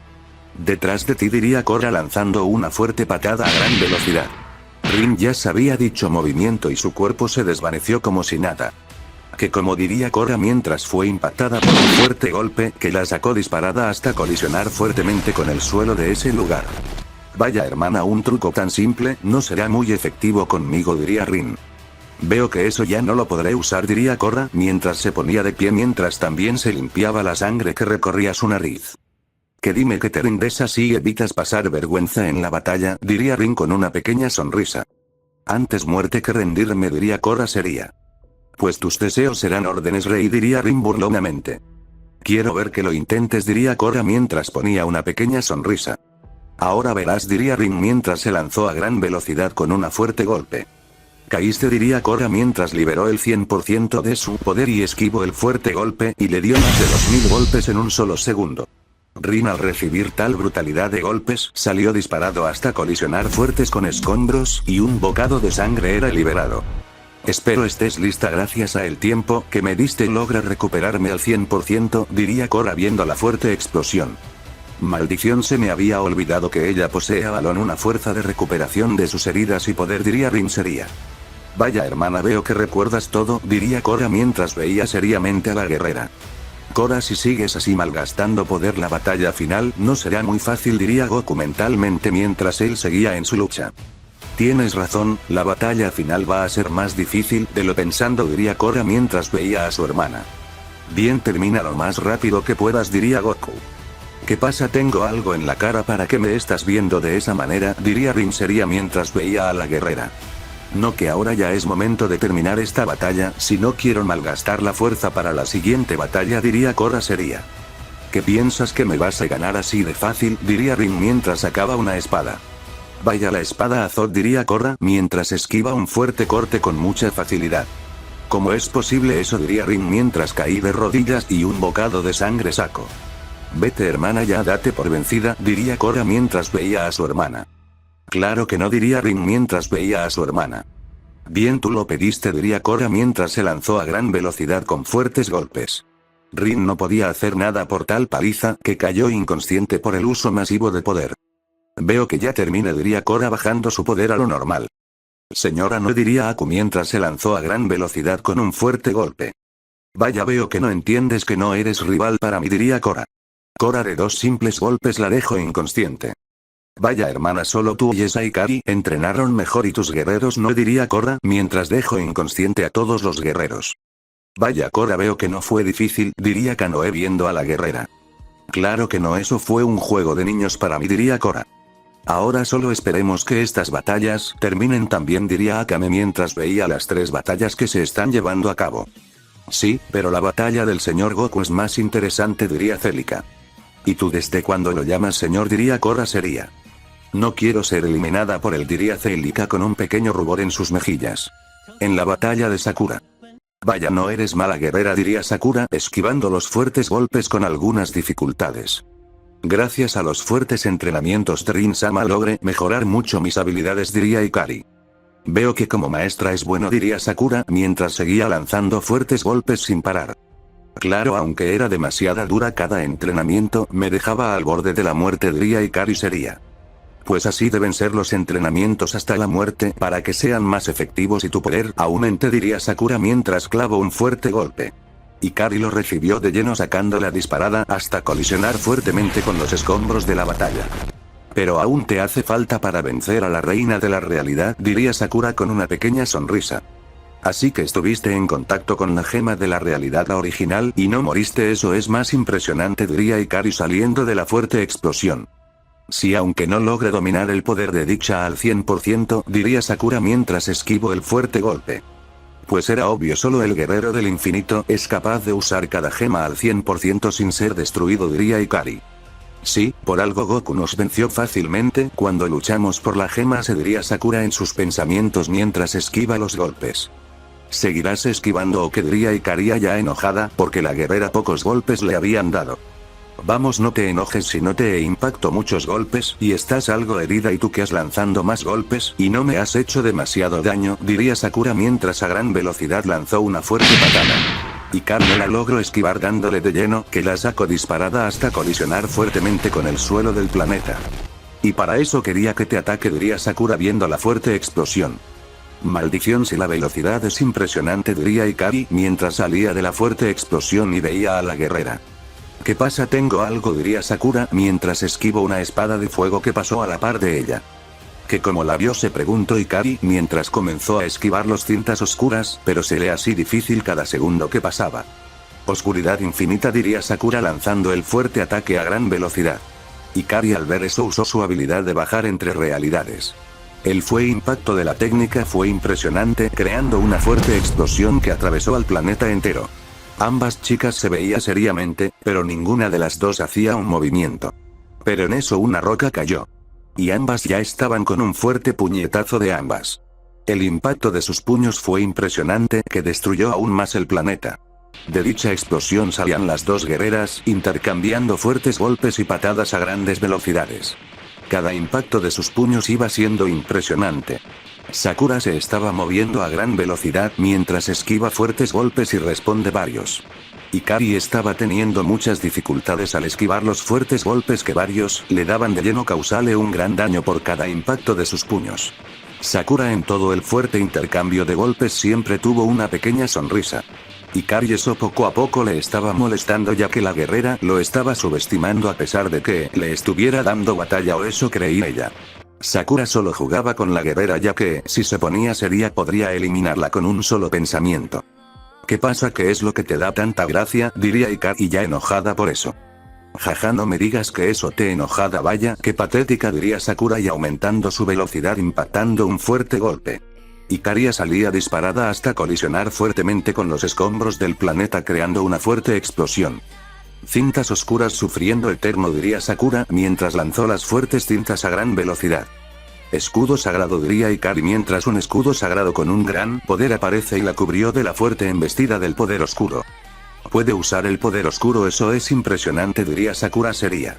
Detrás de ti, diría Korra lanzando una fuerte patada a gran velocidad. Rin ya sabía dicho movimiento y su cuerpo se desvaneció como si nada. Que como diría Korra mientras fue impactada por un fuerte golpe que la sacó disparada hasta colisionar fuertemente con el suelo de ese lugar. Vaya hermana, un truco tan simple no será muy efectivo conmigo, diría Rin. Veo que eso ya no lo podré usar, diría Korra mientras se ponía de pie mientras también se limpiaba la sangre que recorría su nariz. Que dime que te rindes así y evitas pasar vergüenza en la batalla, diría Rin con una pequeña sonrisa. Antes muerte que rendirme, diría Korra seria. Pues tus deseos serán órdenes, rey, diría Rin burlonamente. Quiero ver que lo intentes, diría Korra mientras ponía una pequeña sonrisa. Ahora verás, diría Rin mientras se lanzó a gran velocidad con una fuerte golpe. Caíste, diría Korra mientras liberó el 100% de su poder y esquivó el fuerte golpe y le dio más de 2000 golpes en un solo segundo. Rin, al recibir tal brutalidad de golpes, salió disparado hasta colisionar fuertes con escombros y un bocado de sangre era liberado. Espero estés lista, gracias a el tiempo que me diste logra recuperarme al 100%, diría Korra viendo la fuerte explosión. Maldición, se me había olvidado que ella posee a balón una fuerza de recuperación de sus heridas y poder, diría Rin seria. Vaya hermana, veo que recuerdas todo, diría Korra mientras veía seriamente a la guerrera. Korra, si sigues así malgastando poder la batalla final no será muy fácil, diría Goku mentalmente mientras él seguía en su lucha. Tienes razón, la batalla final va a ser más difícil de lo pensando, diría Korra mientras veía a su hermana. Bien, termina lo más rápido que puedas, diría Goku. ¿Qué pasa? Tengo algo en la cara para que me estás viendo de esa manera, diría Rin seria mientras veía a la guerrera. No, que ahora ya es momento de terminar esta batalla, si no quiero malgastar la fuerza para la siguiente batalla, diría Korra seria. ¿Qué piensas que me vas a ganar así de fácil? Diría Rin mientras sacaba una espada. Vaya, la espada azul, diría Korra mientras esquiva un fuerte corte con mucha facilidad. ¿Cómo es posible eso? Diría Rin mientras caí de rodillas y un bocado de sangre saco. Vete hermana, ya date por vencida, diría Korra mientras veía a su hermana. Claro que no, diría Rin mientras veía a su hermana. Bien, tú lo pediste, diría Korra mientras se lanzó a gran velocidad con fuertes golpes. Rin no podía hacer nada por tal paliza que cayó inconsciente por el uso masivo de poder. Veo que ya termine, diría Korra bajando su poder a lo normal. Señora, no, diría Aku mientras se lanzó a gran velocidad con un fuerte golpe. Vaya, veo que no entiendes que no eres rival para mí, diría Korra. Korra, de 2 simples golpes la dejo inconsciente. Vaya hermana, solo tú y Saikari entrenaron mejor y tus guerreros no, diría Korra mientras dejo inconsciente a todos los guerreros. Vaya Korra, veo que no fue difícil, diría Kanoe viendo a la guerrera. Claro que no, eso fue un juego de niños para mí, diría Korra. Ahora solo esperemos que estas batallas terminen también, diría Akame mientras veía las 3 batallas que se están llevando a cabo. Sí, pero la batalla del señor Goku es más interesante, diría Celica. ¿Y tú desde cuándo lo llamas señor? Diría Korra seria. No quiero ser eliminada por él, diría Celica con un pequeño rubor en sus mejillas. En la batalla de Sakura. Vaya, no eres mala guerrera, diría Sakura, esquivando los fuertes golpes con algunas dificultades. Gracias a los fuertes entrenamientos de Rin-sama logré mejorar mucho mis habilidades, diría Ikari. Veo que como maestra es bueno, diría Sakura mientras seguía lanzando fuertes golpes sin parar. Claro, aunque era demasiada dura cada entrenamiento, me dejaba al borde de la muerte, diría Ikari seria. Pues así deben ser los entrenamientos hasta la muerte para que sean más efectivos y tu poder aumente, diría Sakura mientras clavó un fuerte golpe. Ikari lo recibió de lleno sacando la disparada hasta colisionar fuertemente con los escombros de la batalla. Pero aún te hace falta para vencer a la reina de la realidad, diría Sakura con una pequeña sonrisa. Así que estuviste en contacto con la gema de la realidad original y no moriste, eso es más impresionante, diría Ikari saliendo de la fuerte explosión. Sí, aunque no logre dominar el poder de dicha al 100%, diría Sakura mientras esquivo el fuerte golpe. Pues era obvio, solo el guerrero del infinito es capaz de usar cada gema al 100% sin ser destruido, diría Ikari. Sí, por algo Goku nos venció fácilmente cuando luchamos por la gema, se diría Sakura en sus pensamientos mientras esquiva los golpes. ¿Seguirás esquivando o qué? Diría Ikari ya enojada porque la guerrera pocos golpes le habían dado. Vamos, no te enojes si no te impacto muchos golpes y estás algo herida, y tú que has lanzando más golpes y no me has hecho demasiado daño, diría Sakura mientras a gran velocidad lanzó una fuerte patada. Ikari la logró esquivar dándole de lleno que la sacó disparada hasta colisionar fuertemente con el suelo del planeta. Y para eso quería que te ataque, diría Sakura viendo la fuerte explosión. Maldición, si la velocidad es impresionante, diría Ikari mientras salía de la fuerte explosión y veía a la guerrera. ¿Qué pasa? Tengo algo, diría Sakura mientras esquivo una espada de fuego que pasó a la par de ella. ¿Que como la vio? Se preguntó Ikari mientras comenzó a esquivar los cintas oscuras, pero se le hacía difícil cada segundo que pasaba. Oscuridad infinita, diría Sakura lanzando el fuerte ataque a gran velocidad. Ikari al ver eso usó su habilidad de bajar entre realidades. El impacto de la técnica fue impresionante, creando una fuerte explosión que atravesó al planeta entero. Ambas chicas se veían seriamente, pero ninguna de las dos hacía un movimiento. Pero en eso una roca cayó. Y ambas ya estaban con un fuerte puñetazo de ambas. El impacto de sus puños fue impresionante, que destruyó aún más el planeta. De dicha explosión salían las dos guerreras, intercambiando fuertes golpes y patadas a grandes velocidades. Cada impacto de sus puños iba siendo impresionante. Sakura se estaba moviendo a gran velocidad mientras esquiva fuertes golpes y responde varios. Ikari estaba teniendo muchas dificultades al esquivar los fuertes golpes que varios le daban de lleno, causale un gran daño por cada impacto de sus puños. Sakura en todo el fuerte intercambio de golpes siempre tuvo una pequeña sonrisa. Ikari eso poco a poco le estaba molestando, ya que la guerrera lo estaba subestimando a pesar de que le estuviera dando batalla, o eso creía ella. Sakura solo jugaba con la guerrera, ya que si se ponía seria podría eliminarla con un solo pensamiento. ¿Qué pasa? ¿Qué es lo que te da tanta gracia? Diría Ikari ya enojada por eso. Jaja, no me digas que eso te enojada, vaya, qué patética, diría Sakura y aumentando su velocidad impactando un fuerte golpe. Ikari salía disparada hasta colisionar fuertemente con los escombros del planeta creando una fuerte explosión. Cintas oscuras sufriendo eterno, diría Sakura mientras lanzó las fuertes cintas a gran velocidad. Escudo sagrado, diría Ikari mientras un escudo sagrado con un gran poder aparece y la cubrió de la fuerte embestida del poder oscuro. Puede usar el poder oscuro, eso es impresionante, diría Sakura seria.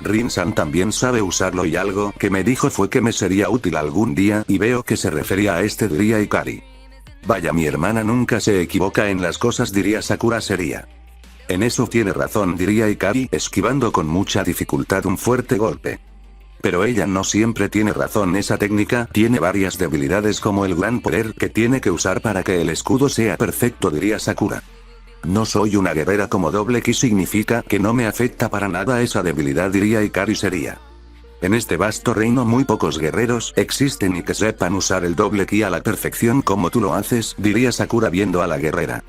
Rin-san también sabe usarlo y algo que me dijo fue que me sería útil algún día, y veo que se refería a este, diría Ikari. Vaya, mi hermana nunca se equivoca en las cosas, diría Sakura seria. En eso tiene razón, diría Ikari esquivando con mucha dificultad un fuerte golpe. Pero ella no siempre tiene razón, esa técnica tiene varias debilidades como el gran poder que tiene que usar para que el escudo sea perfecto, diría Sakura. No soy una guerrera como doble ki, significa que no me afecta para nada esa debilidad, diría Ikari seria. En este vasto reino muy pocos guerreros existen y que sepan usar el doble ki a la perfección como tú lo haces, diría Sakura viendo a la guerrera.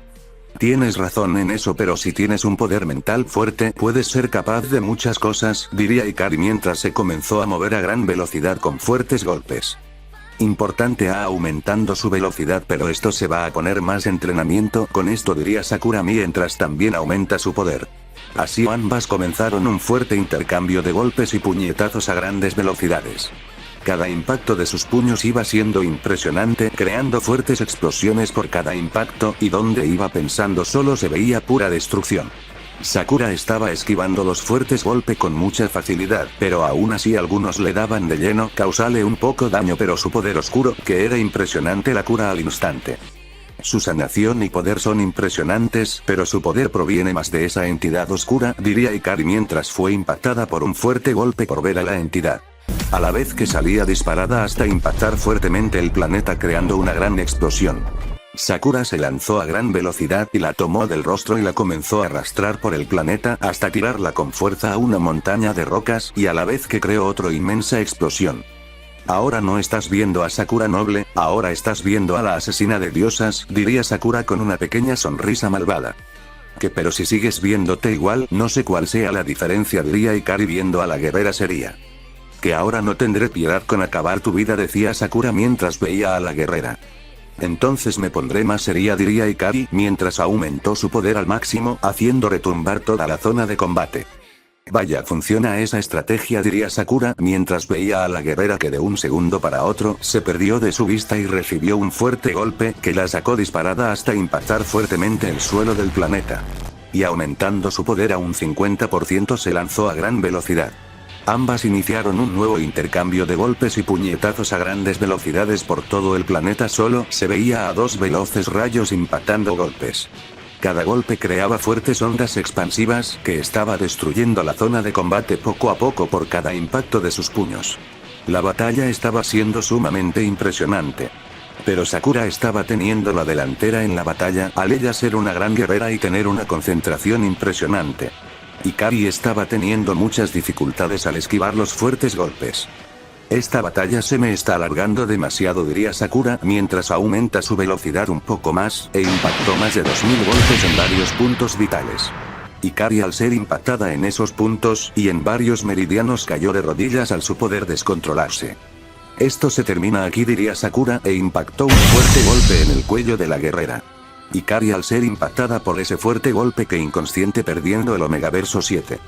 Tienes razón en eso, pero si tienes un poder mental fuerte puedes ser capaz de muchas cosas, diría Ikari mientras se comenzó a mover a gran velocidad con fuertes golpes. Importante aumentando su velocidad, pero esto se va a poner más entrenamiento con esto, diría Sakura mientras también aumenta su poder. Así ambas comenzaron un fuerte intercambio de golpes y puñetazos a grandes velocidades. Cada impacto de sus puños iba siendo impresionante, creando fuertes explosiones por cada impacto, y donde iba pensando solo se veía pura destrucción. Sakura estaba esquivando los fuertes golpes con mucha facilidad, pero aún así algunos le daban de lleno, causale un poco daño, pero su poder oscuro, que era impresionante, la cura al instante. Su sanación y poder son impresionantes, pero su poder proviene más de esa entidad oscura, diría Ikari mientras fue impactada por un fuerte golpe por ver a la entidad. A la vez que salía disparada hasta impactar fuertemente el planeta creando una gran explosión. Sakura se lanzó a gran velocidad y la tomó del rostro y la comenzó a arrastrar por el planeta hasta tirarla con fuerza a una montaña de rocas, y a la vez que creó otra inmensa explosión. Ahora no estás viendo a Sakura noble, ahora estás viendo a la asesina de diosas, diría Sakura con una pequeña sonrisa malvada. Pero si sigues viéndote igual, no sé cuál sea la diferencia, diría Ikari viendo a la guerrera seria. Que ahora no tendré piedad con acabar tu vida, decía Sakura mientras veía a la guerrera. Entonces me pondré más seria, diría Ikari mientras aumentó su poder al máximo, haciendo retumbar toda la zona de combate. Vaya, funciona esa estrategia, diría Sakura mientras veía a la guerrera que de un segundo para otro se perdió de su vista y recibió un fuerte golpe que la sacó disparada hasta impactar fuertemente el suelo del planeta. Y aumentando su poder a un 50% se lanzó a gran velocidad. Ambas iniciaron un nuevo intercambio de golpes y puñetazos a grandes velocidades por todo el planeta, solo se veía a dos veloces rayos impactando golpes. Cada golpe creaba fuertes ondas expansivas que estaba destruyendo la zona de combate poco a poco por cada impacto de sus puños. La batalla estaba siendo sumamente impresionante. Pero Sakura estaba teniendo la delantera en la batalla al ella ser una gran guerrera y tener una concentración impresionante. Ikari estaba teniendo muchas dificultades al esquivar los fuertes golpes. Esta batalla se me está alargando demasiado, diría Sakura mientras aumenta su velocidad un poco más, e impactó más de 2000 golpes en varios puntos vitales. Ikari al ser impactada en esos puntos y en varios meridianos cayó de rodillas al su poder descontrolarse. Esto se termina aquí, diría Sakura, e impactó un fuerte golpe en el cuello de la guerrera. Ikari al ser impactada por ese fuerte golpe que inconsciente perdiendo el Omegaverso 7.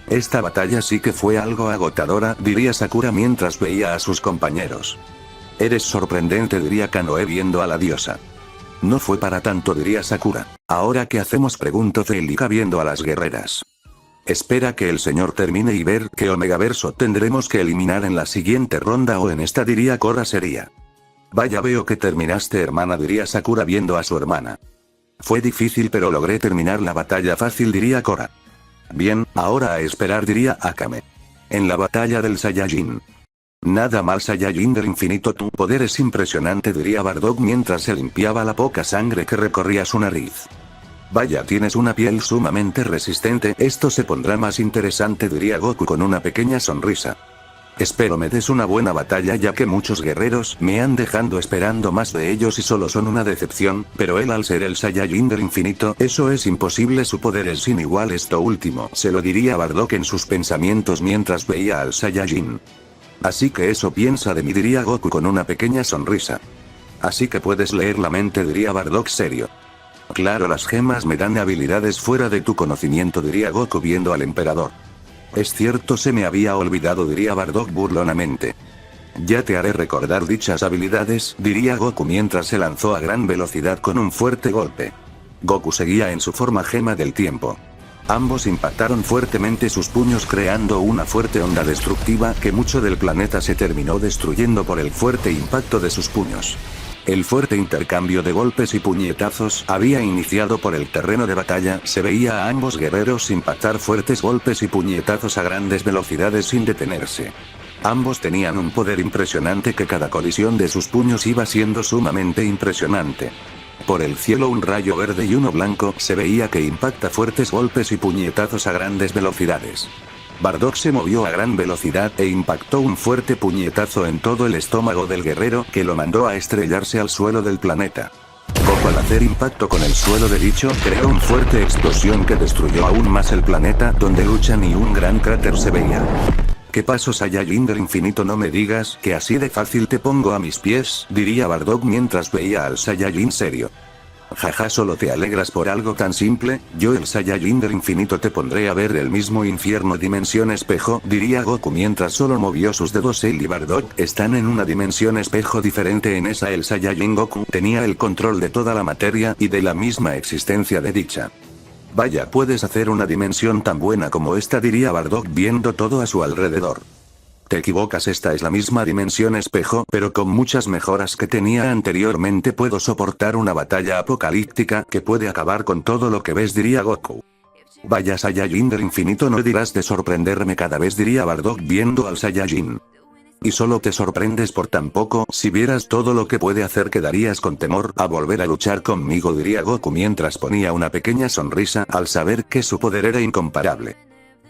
Esta batalla sí que fue algo agotadora, diría Sakura mientras veía a sus compañeros. Eres sorprendente, diría Kanoe viendo a la diosa. No fue para tanto, diría Sakura. Ahora qué hacemos, preguntó Celica viendo a las guerreras. Espera que el señor termine y ver qué Omegaverso tendremos que eliminar en la siguiente ronda o en esta, diría Korra seria. Vaya, veo que terminaste, hermana, diría Sakura viendo a su hermana. Fue difícil pero logré terminar la batalla fácil, diría Korra. Bien, ahora a esperar, diría Akame. En la batalla del Saiyajin. Nada mal, Saiyajin del infinito, tu poder es impresionante, diría Bardock mientras se limpiaba la poca sangre que recorría su nariz. Vaya, tienes una piel sumamente resistente, esto se pondrá más interesante, diría Goku con una pequeña sonrisa. Espero me des una buena batalla, ya que muchos guerreros me han dejado esperando más de ellos y solo son una decepción, pero él al ser el Saiyajin del infinito, eso es imposible, su poder es sin igual, esto último se lo diría Bardock en sus pensamientos mientras veía al Saiyajin. Así que eso piensa de mí, diría Goku con una pequeña sonrisa. Así que puedes leer la mente, diría Bardock serio. Claro, las gemas me dan habilidades fuera de tu conocimiento, diría Goku viendo al emperador. Es cierto, se me había olvidado, diría Bardock burlonamente. Ya te haré recordar dichas habilidades, diría Goku mientras se lanzó a gran velocidad con un fuerte golpe. Goku seguía en su forma gema del tiempo. Ambos impactaron fuertemente sus puños creando una fuerte onda destructiva que mucho del planeta se terminó destruyendo por el fuerte impacto de sus puños. El fuerte intercambio de golpes y puñetazos había iniciado por el terreno de batalla, se veía a ambos guerreros impactar fuertes golpes y puñetazos a grandes velocidades sin detenerse. Ambos tenían un poder impresionante que cada colisión de sus puños iba siendo sumamente impresionante. Por el cielo un rayo verde y uno blanco se veía que impacta fuertes golpes y puñetazos a grandes velocidades. Bardock se movió a gran velocidad e impactó un fuerte puñetazo en todo el estómago del guerrero que lo mandó a estrellarse al suelo del planeta. Goku al hacer impacto con el suelo de dicho creó una fuerte explosión que destruyó aún más el planeta donde luchan y un gran cráter se veía. ¿Qué pasó Saiyajin del infinito? No me digas que así de fácil te pongo a mis pies, diría Bardock mientras veía al Saiyajin serio. Jaja, solo te alegras por algo tan simple, yo el Saiyajin del infinito te pondré a ver el mismo infierno dimensión espejo, diría Goku mientras solo movió sus dedos. Él y Bardock están en una dimensión espejo diferente. En esa el Saiyajin Goku tenía el control de toda la materia y de la misma existencia de dicha. Vaya, puedes hacer una dimensión tan buena como esta, diría Bardock viendo todo a su alrededor. Te equivocas, esta es la misma dimensión espejo, pero con muchas mejoras que tenía anteriormente. Puedo soportar una batalla apocalíptica que puede acabar con todo lo que ves, diría Goku. Vaya Saiyajin del infinito, no dirás de sorprenderme cada vez, diría Bardock viendo al Saiyajin. Y solo te sorprendes por tan poco, si vieras todo lo que puede hacer quedarías con temor a volver a luchar conmigo, diría Goku mientras ponía una pequeña sonrisa al saber que su poder era incomparable.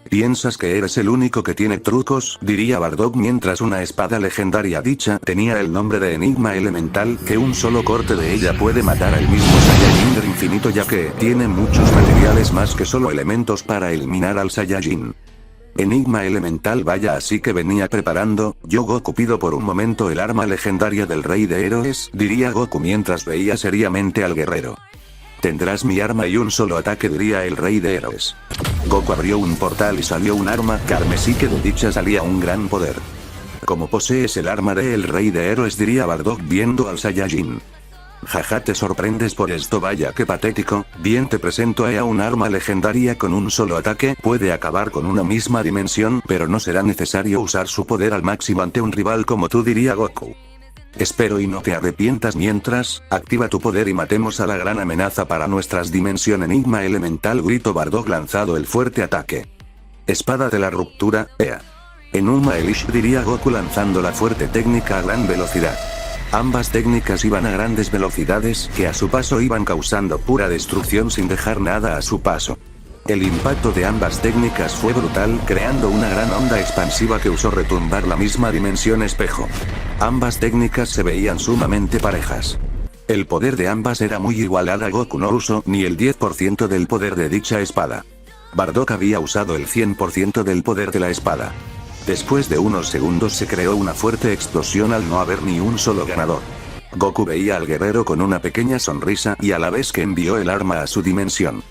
¿Piensas que eres el único que tiene trucos?, diría Bardock mientras una espada legendaria dicha tenía el nombre de Enigma Elemental, que un solo corte de ella puede matar al mismo Saiyajin del infinito, ya que tiene muchos materiales más que solo elementos para eliminar al Saiyajin. Enigma Elemental, vaya, así que venía preparando. Yo Goku pido por un momento el arma legendaria del Rey de Héroes, diría Goku mientras veía seriamente al guerrero. Tendrás mi arma y un solo ataque, diría el Rey de Héroes. Goku abrió un portal y salió un arma carmesí que de dicha salía un gran poder. ¿Cómo posees el arma de el Rey de Héroes?, diría Bardock viendo al Saiyajin. Jaja, te sorprendes por esto, vaya que patético. Bien, te presento a un arma legendaria con un solo ataque, puede acabar con una misma dimensión, pero no será necesario usar su poder al máximo ante un rival como tú, diría Goku. Espero y no te arrepientas. Mientras, activa tu poder y matemos a la gran amenaza para nuestras dimensión Enigma Elemental, gritó Bardock lanzado el fuerte ataque. Espada de la ruptura, ea. Enuma Elish, diría Goku lanzando la fuerte técnica a gran velocidad. Ambas técnicas iban a grandes velocidades que a su paso iban causando pura destrucción sin dejar nada a su paso. El impacto de ambas técnicas fue brutal, creando una gran onda expansiva que usó retumbar la misma dimensión espejo. Ambas técnicas se veían sumamente parejas. El poder de ambas era muy igualada. Goku no usó ni el 10% del poder de dicha espada. Bardock había usado el 100% del poder de la espada. Después de unos segundos se creó una fuerte explosión al no haber ni un solo ganador. Goku veía al guerrero con una pequeña sonrisa y a la vez que envió el arma a su dimensión.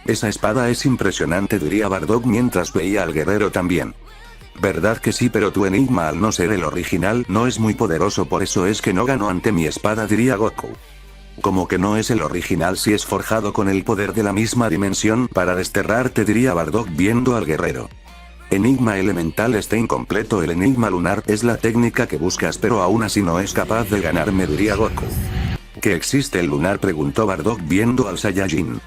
Esa espada es impresionante, diría Bardock mientras veía al guerrero también. ¿Verdad que sí? Pero tu enigma, al no ser el original, no es muy poderoso, por eso es que no ganó ante mi espada, diría Goku. Como que no es el original si es forjado con el poder de la misma dimensión para desterrarte, diría Bardock viendo al guerrero. Enigma Elemental está incompleto. El enigma lunar es la técnica que buscas, pero aún así no es capaz de ganarme, diría Goku. ¿Qué existe el lunar?, preguntó Bardock viendo al Saiyajin.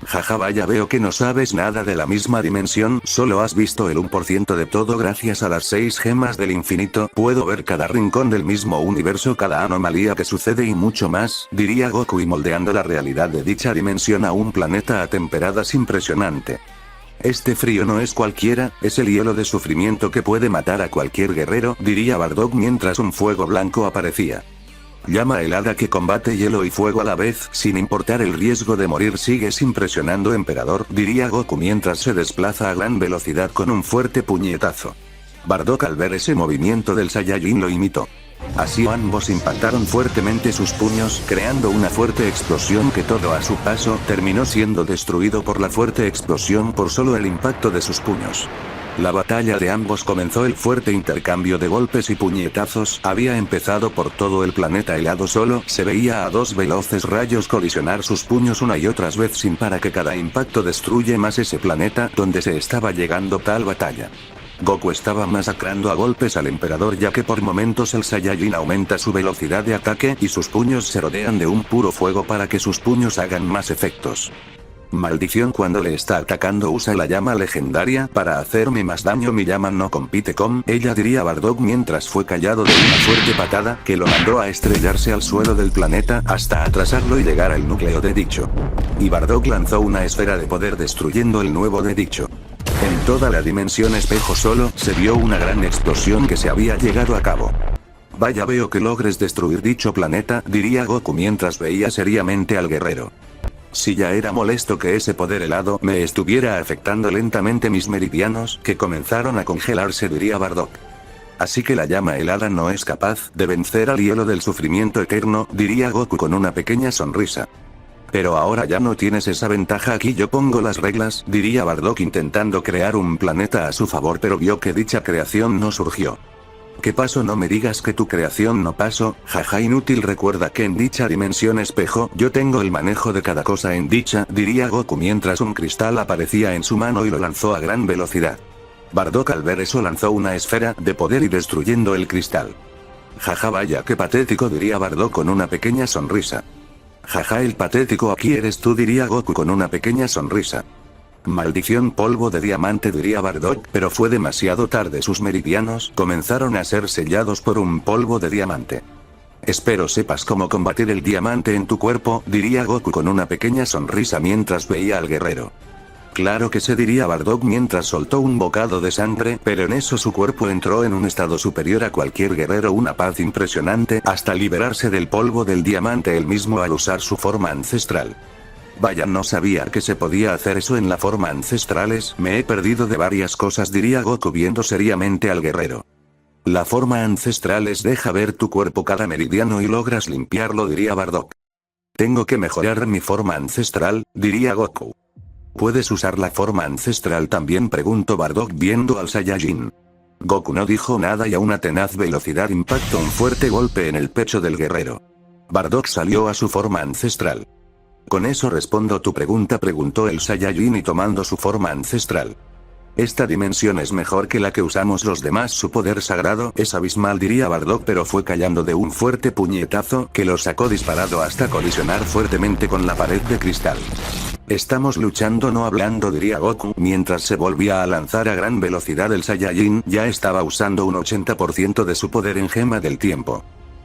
Jaja, vaya, veo que no sabes nada de la misma dimensión, solo has visto el 1% de todo. Gracias a las 6 gemas del infinito, puedo ver cada rincón del mismo universo, cada anomalía que sucede y mucho más, diría Goku y moldeando la realidad de dicha dimensión a un planeta a temperadas impresionante. Este frío no es cualquiera, es el hielo de sufrimiento que puede matar a cualquier guerrero, diría Bardock mientras un fuego blanco aparecía. Llama helada que combate hielo y fuego a la vez, sin importar el riesgo de morir. Sigues impresionando, emperador, diría Goku mientras se desplaza a gran velocidad con un fuerte puñetazo. Bardock al ver ese movimiento del Saiyajin lo imitó. Así ambos impactaron fuertemente sus puños, creando una fuerte explosión que todo a su paso terminó siendo destruido por la fuerte explosión por solo el impacto de sus puños. La batalla de ambos comenzó. El fuerte intercambio de golpes y puñetazos había empezado por todo el planeta helado. Solo se veía a dos veloces rayos colisionar sus puños una y otras veces sin parar, que cada impacto destruye más ese planeta donde se estaba llegando tal batalla. Goku estaba masacrando a golpes al emperador, ya que por momentos el Saiyajin aumenta su velocidad de ataque y sus puños se rodean de un puro fuego para que sus puños hagan más efectos. Maldición, cuando le está atacando usa la llama legendaria para hacerme más daño. Mi llama no compite con ella, diría Bardock mientras fue callado de una fuerte patada que lo mandó a estrellarse al suelo del planeta hasta atrasarlo y llegar al núcleo de dicho. Y Bardock lanzó una esfera de poder destruyendo el nuevo de dicho. En toda la dimensión espejo solo se vio una gran explosión que se había llegado a cabo. Vaya, veo que logres destruir dicho planeta, diría Goku mientras veía seriamente al guerrero. Si ya era molesto que ese poder helado me estuviera afectando lentamente mis meridianos, que comenzaron a congelarse, diría Bardock. Así que la llama helada no es capaz de vencer al hielo del sufrimiento eterno, diría Goku con una pequeña sonrisa. Pero ahora ya no tienes esa ventaja, aquí yo pongo las reglas, diría Bardock intentando crear un planeta a su favor, pero vio que dicha creación no surgió. ¿Qué pasó? No me digas que tu creación no pasó, jaja, inútil, recuerda que en dicha dimensión espejo, yo tengo el manejo de cada cosa en dicha, diría Goku mientras un cristal aparecía en su mano y lo lanzó a gran velocidad. Bardock al ver eso lanzó una esfera de poder y destruyendo el cristal. Jaja, vaya qué patético, diría Bardock con una pequeña sonrisa. Jaja, el patético aquí eres tú, diría Goku con una pequeña sonrisa. Maldición, polvo de diamante, diría Bardock, pero fue demasiado tarde, sus meridianos comenzaron a ser sellados por un polvo de diamante. Espero sepas cómo combatir el diamante en tu cuerpo, diría Goku con una pequeña sonrisa mientras veía al guerrero. Claro que sé, diría Bardock mientras soltó un bocado de sangre, pero en eso su cuerpo entró en un estado superior a cualquier guerrero, una paz impresionante, hasta liberarse del polvo del diamante él mismo al usar su forma ancestral. Vaya, no sabía que se podía hacer eso en la forma ancestrales, me he perdido de varias cosas, diría Goku viendo seriamente al guerrero. La forma ancestral es deja ver tu cuerpo cada meridiano y logras limpiarlo, diría Bardock. Tengo que mejorar mi forma ancestral, diría Goku. ¿Puedes usar la forma ancestral también?, preguntó Bardock viendo al Saiyajin. Goku no dijo nada y a una tenaz velocidad impactó un fuerte golpe en el pecho del guerrero. Bardock salió a su forma ancestral. Con eso respondo tu pregunta, preguntó el Saiyajin y tomando su forma ancestral. Esta dimensión es mejor que la que usamos los demás, su poder sagrado es abismal, diría Bardock, pero fue callando de un fuerte puñetazo que lo sacó disparado hasta colisionar fuertemente con la pared de cristal. Estamos luchando no hablando, diría Goku mientras se volvía a lanzar a gran velocidad. El Saiyajin ya estaba usando un 80% de su poder en gema del tiempo.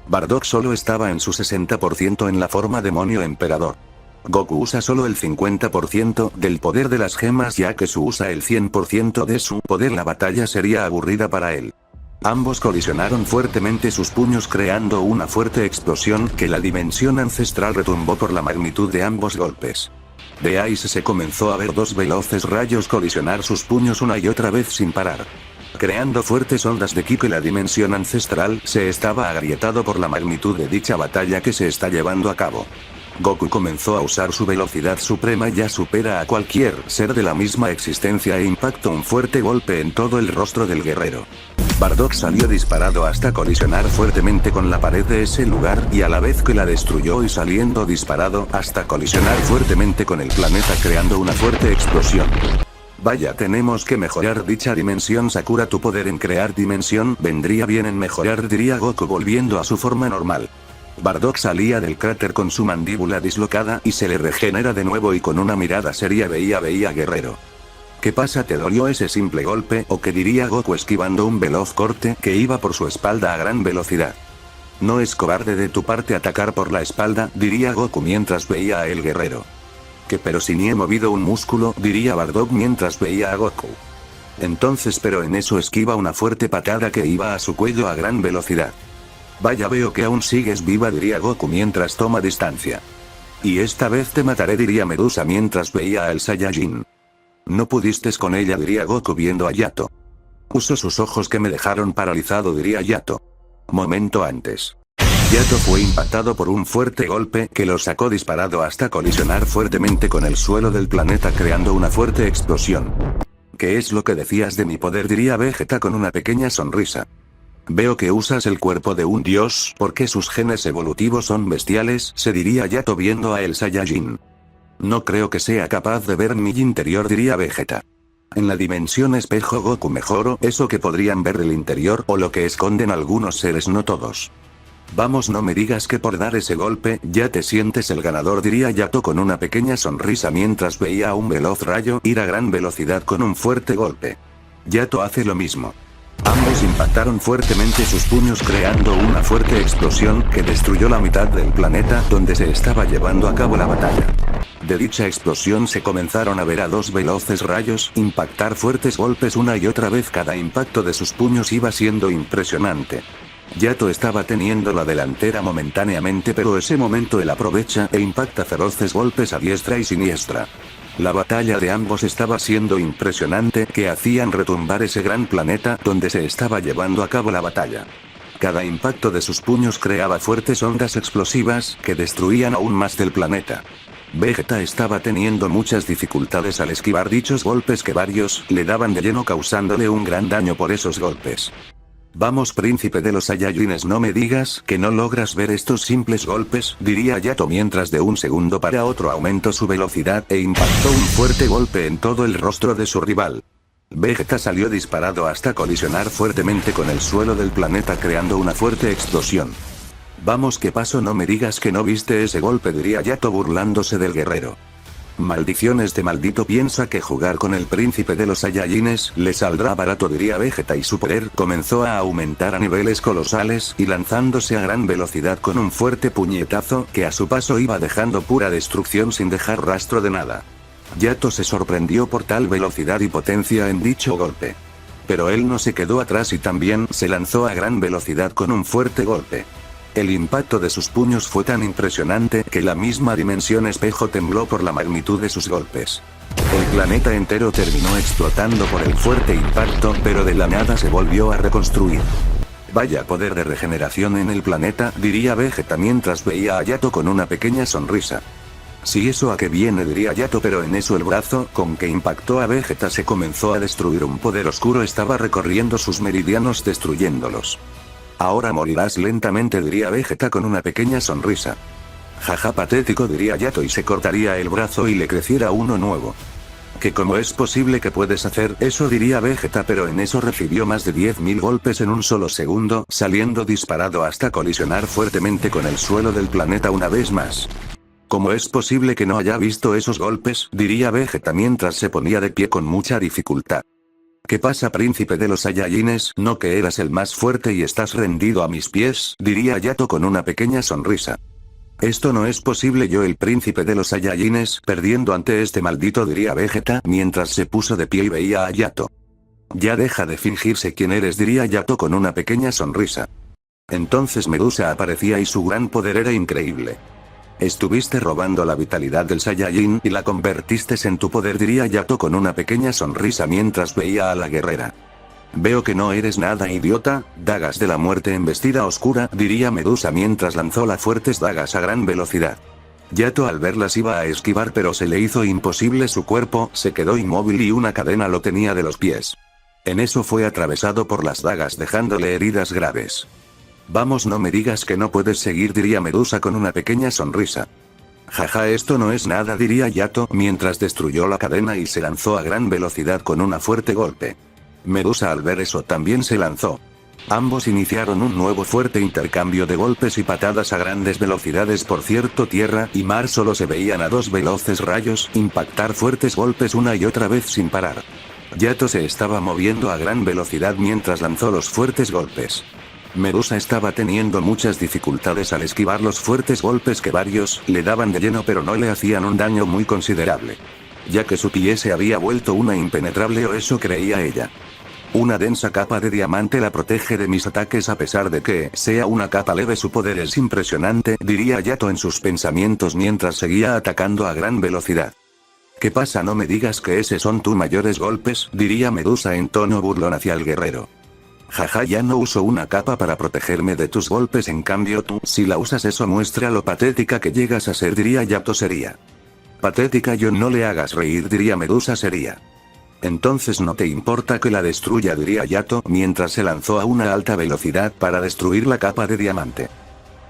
Bardock solo estaba en su 60% en la forma demonio emperador. Goku usa solo el 50% del poder de las gemas, ya que su usa el 100% de su poder. La batalla sería aburrida para él. Ambos colisionaron fuertemente sus puños creando una fuerte explosión que la dimensión ancestral retumbó por la magnitud de ambos golpes. De ahí se comenzó a ver dos veloces rayos colisionar sus puños una y otra vez sin parar, creando fuertes ondas de ki que la dimensión ancestral se estaba agrietado por la magnitud de dicha batalla que se está llevando a cabo. Goku comenzó a usar su velocidad suprema, ya supera a cualquier ser de la misma existencia e impactó un fuerte golpe en todo el rostro del guerrero. Bardock salió disparado hasta colisionar fuertemente con la pared de ese lugar y a la vez que la destruyó y saliendo disparado hasta colisionar fuertemente con el planeta creando una fuerte explosión. Vaya, tenemos que mejorar dicha dimensión, Sakura, tu poder en crear dimensión vendría bien en mejorar, diría Goku volviendo a su forma normal. Bardock salía del cráter con su mandíbula dislocada y se le regenera de nuevo y con una mirada seria veía guerrero. ¿Qué pasa? ¿Te dolió ese simple golpe? ¿O qué?, diría Goku esquivando un veloz corte que iba por su espalda a gran velocidad. No es cobarde de tu parte atacar por la espalda, diría Goku mientras veía a el guerrero. ¿Qué? Pero si ni he movido un músculo, diría Bardock mientras veía a Goku. Entonces, pero en eso esquiva una fuerte patada que iba a su cuello a gran velocidad. Vaya, veo que aún sigues viva, diría Goku mientras toma distancia. Y esta vez te mataré, diría Medusa mientras veía al Saiyajin. No pudiste con ella, diría Goku viendo a Yato. Uso sus ojos que me dejaron paralizado, diría Yato. Momento antes. Yato fue impactado por un fuerte golpe que lo sacó disparado hasta colisionar fuertemente con el suelo del planeta creando una fuerte explosión. ¿Qué es lo que decías de mi poder?, diría Vegeta con una pequeña sonrisa. Veo que usas el cuerpo de un dios porque sus genes evolutivos son bestiales, se diría Yato viendo a el Saiyajin. No creo que sea capaz de ver mi interior, diría Vegeta. En la dimensión espejo Goku mejoró eso que podrían ver el interior o lo que esconden algunos seres, no todos. Vamos, no me digas que por dar ese golpe ya te sientes el ganador, diría Yato con una pequeña sonrisa mientras veía a un veloz rayo ir a gran velocidad con un fuerte golpe. Yato hace lo mismo. Ambos impactaron fuertemente sus puños creando una fuerte explosión que destruyó la mitad del planeta donde se estaba llevando a cabo la batalla. De dicha explosión se comenzaron a ver a dos veloces rayos impactar fuertes golpes una y otra vez, cada impacto de sus puños iba siendo impresionante. Yato estaba teniendo la delantera momentáneamente, pero ese momento él aprovecha e impacta feroces golpes a diestra y siniestra. La batalla de ambos estaba siendo impresionante, que hacían retumbar ese gran planeta donde se estaba llevando a cabo la batalla. Cada impacto de sus puños creaba fuertes ondas explosivas que destruían aún más del planeta. Vegeta estaba teniendo muchas dificultades al esquivar dichos golpes que varios le daban de lleno, causándole un gran daño por esos golpes. Vamos, príncipe de los Saiyajines, no me digas que no logras ver estos simples golpes, diría Yato mientras de un segundo para otro aumentó su velocidad e impactó un fuerte golpe en todo el rostro de su rival. Vegeta salió disparado hasta colisionar fuertemente con el suelo del planeta, creando una fuerte explosión. Vamos, ¿qué pasó? No me digas que no viste ese golpe, diría Yato burlándose del guerrero. Maldición, este maldito piensa que jugar con el príncipe de los Saiyajines le saldrá barato, diría Vegeta, y su poder comenzó a aumentar a niveles colosales y lanzándose a gran velocidad con un fuerte puñetazo que a su paso iba dejando pura destrucción sin dejar rastro de nada. Yato se sorprendió por tal velocidad y potencia en dicho golpe. Pero él no se quedó atrás y también se lanzó a gran velocidad con un fuerte golpe. El impacto de sus puños fue tan impresionante que la misma dimensión espejo tembló por la magnitud de sus golpes. El planeta entero terminó explotando por el fuerte impacto, pero de la nada se volvió a reconstruir. Vaya poder de regeneración en el planeta, diría Vegeta mientras veía a Yato con una pequeña sonrisa. Si eso a qué viene, diría Yato, pero en eso el brazo con que impactó a Vegeta se comenzó a destruir. Un poder oscuro estaba recorriendo sus meridianos destruyéndolos. Ahora morirás lentamente, diría Vegeta con una pequeña sonrisa. Jaja, patético, diría Yato, y se cortaría el brazo y le creciera uno nuevo. ¿Que cómo es posible que puedes hacer eso?, diría Vegeta, pero en eso recibió más de 10.000 golpes en un solo segundo, saliendo disparado hasta colisionar fuertemente con el suelo del planeta una vez más. ¿Cómo es posible que no haya visto esos golpes?, diría Vegeta mientras se ponía de pie con mucha dificultad. ¿Qué pasa, príncipe de los Saiyajines? ¿No que eras el más fuerte y estás rendido a mis pies?, diría Yato con una pequeña sonrisa. Esto no es posible, yo, el príncipe de los Saiyajines, perdiendo ante este maldito, diría Vegeta mientras se puso de pie y veía a Yato. Ya deja de fingirse quién eres, diría Yato con una pequeña sonrisa. Entonces Medusa aparecía y su gran poder era increíble. Estuviste robando la vitalidad del Saiyajin y la convertiste en tu poder, diría Yato con una pequeña sonrisa mientras veía a la guerrera. Veo que no eres nada, idiota. Dagas de la muerte en vestida oscura, diría Medusa mientras lanzó las fuertes dagas a gran velocidad. Yato al verlas iba a esquivar, pero se le hizo imposible, su cuerpo se quedó inmóvil y una cadena lo tenía de los pies. En eso fue atravesado por las dagas dejándole heridas graves. Vamos, no me digas que no puedes seguir, diría Medusa con una pequeña sonrisa. Jaja, esto no es nada, diría Yato mientras destruyó la cadena y se lanzó a gran velocidad con un fuerte golpe. Medusa al ver eso también se lanzó. Ambos iniciaron un nuevo fuerte intercambio de golpes y patadas a grandes velocidades. Por cierto, tierra y mar solo se veían a dos veloces rayos impactar fuertes golpes una y otra vez sin parar. Yato se estaba moviendo a gran velocidad mientras lanzó los fuertes golpes. Medusa estaba teniendo muchas dificultades al esquivar los fuertes golpes que varios le daban de lleno, pero no le hacían un daño muy considerable, ya que su pie se había vuelto una impenetrable, o eso creía ella. Una densa capa de diamante la protege de mis ataques, a pesar de que sea una capa leve, su poder es impresionante, diría Yato en sus pensamientos mientras seguía atacando a gran velocidad. ¿Qué pasa? No me digas que ese son tus mayores golpes, diría Medusa en tono burlón hacia el guerrero. Jaja, ya no uso una capa para protegerme de tus golpes, en cambio tú, si la usas, eso muestra lo patética que llegas a ser, diría Yato sería. Patética, yo, no le hagas reír, diría Medusa sería. Entonces no te importa que la destruya, diría Yato mientras se lanzó a una alta velocidad para destruir la capa de diamante.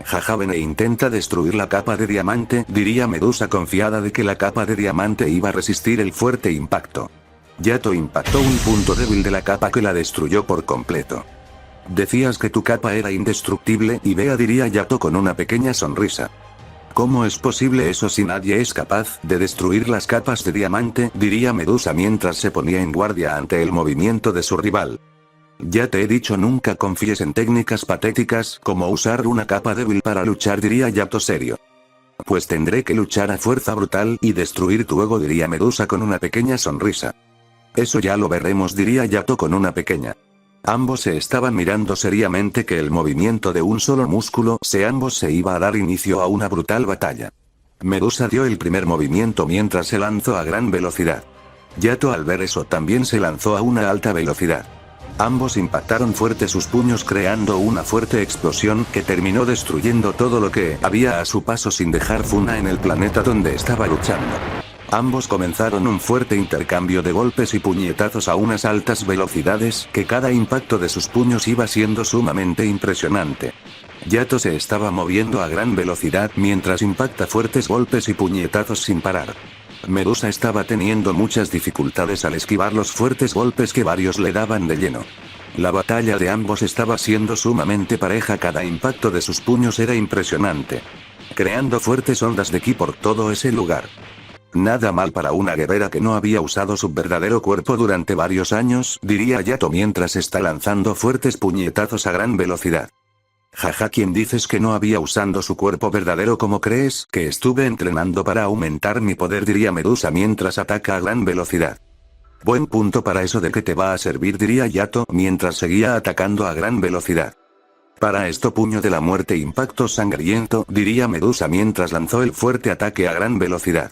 Jaja, ven e intenta destruir la capa de diamante, diría Medusa confiada de que la capa de diamante iba a resistir el fuerte impacto. Yato impactó un punto débil de la capa que la destruyó por completo. Decías que tu capa era indestructible, y vea, diría Yato con una pequeña sonrisa. ¿Cómo es posible eso si nadie es capaz de destruir las capas de diamante?, diría Medusa mientras se ponía en guardia ante el movimiento de su rival. Ya te he dicho, nunca confíes en técnicas patéticas como usar una capa débil para luchar, diría Yato serio. Pues tendré que luchar a fuerza brutal y destruir tu ego, diría Medusa con una pequeña sonrisa. Eso ya lo veremos, diría Yato con una pequeña Ambos se estaban mirando seriamente que el movimiento de un solo músculo ambos se iba a dar inicio a una brutal batalla. Medusa dio el primer movimiento mientras se lanzó a gran velocidad. Yato al ver eso también se lanzó a una alta velocidad. Ambos impactaron fuerte sus puños creando una fuerte explosión que terminó destruyendo todo lo que había a su paso sin dejar funa en el planeta donde estaba luchando. Ambos comenzaron un fuerte intercambio de golpes y puñetazos a unas altas velocidades que cada impacto de sus puños iba siendo sumamente impresionante. Yato se estaba moviendo a gran velocidad mientras impacta fuertes golpes y puñetazos sin parar. Medusa estaba teniendo muchas dificultades al esquivar los fuertes golpes que varios le daban de lleno. La batalla de ambos estaba siendo sumamente pareja, cada impacto de sus puños era impresionante, creando fuertes ondas de ki por todo ese lugar. Nada mal para una guerrera que no había usado su verdadero cuerpo durante varios años, diría Yato mientras está lanzando fuertes puñetazos a gran velocidad. Jaja, ¿quién dices que no había usando su cuerpo verdadero? ¿Cómo crees que estuve entrenando para aumentar mi poder? Diría Medusa mientras ataca a gran velocidad. Buen punto para eso de que te va a servir, diría Yato mientras seguía atacando a gran velocidad. Para esto puño de la muerte, impacto sangriento, diría Medusa mientras lanzó el fuerte ataque a gran velocidad.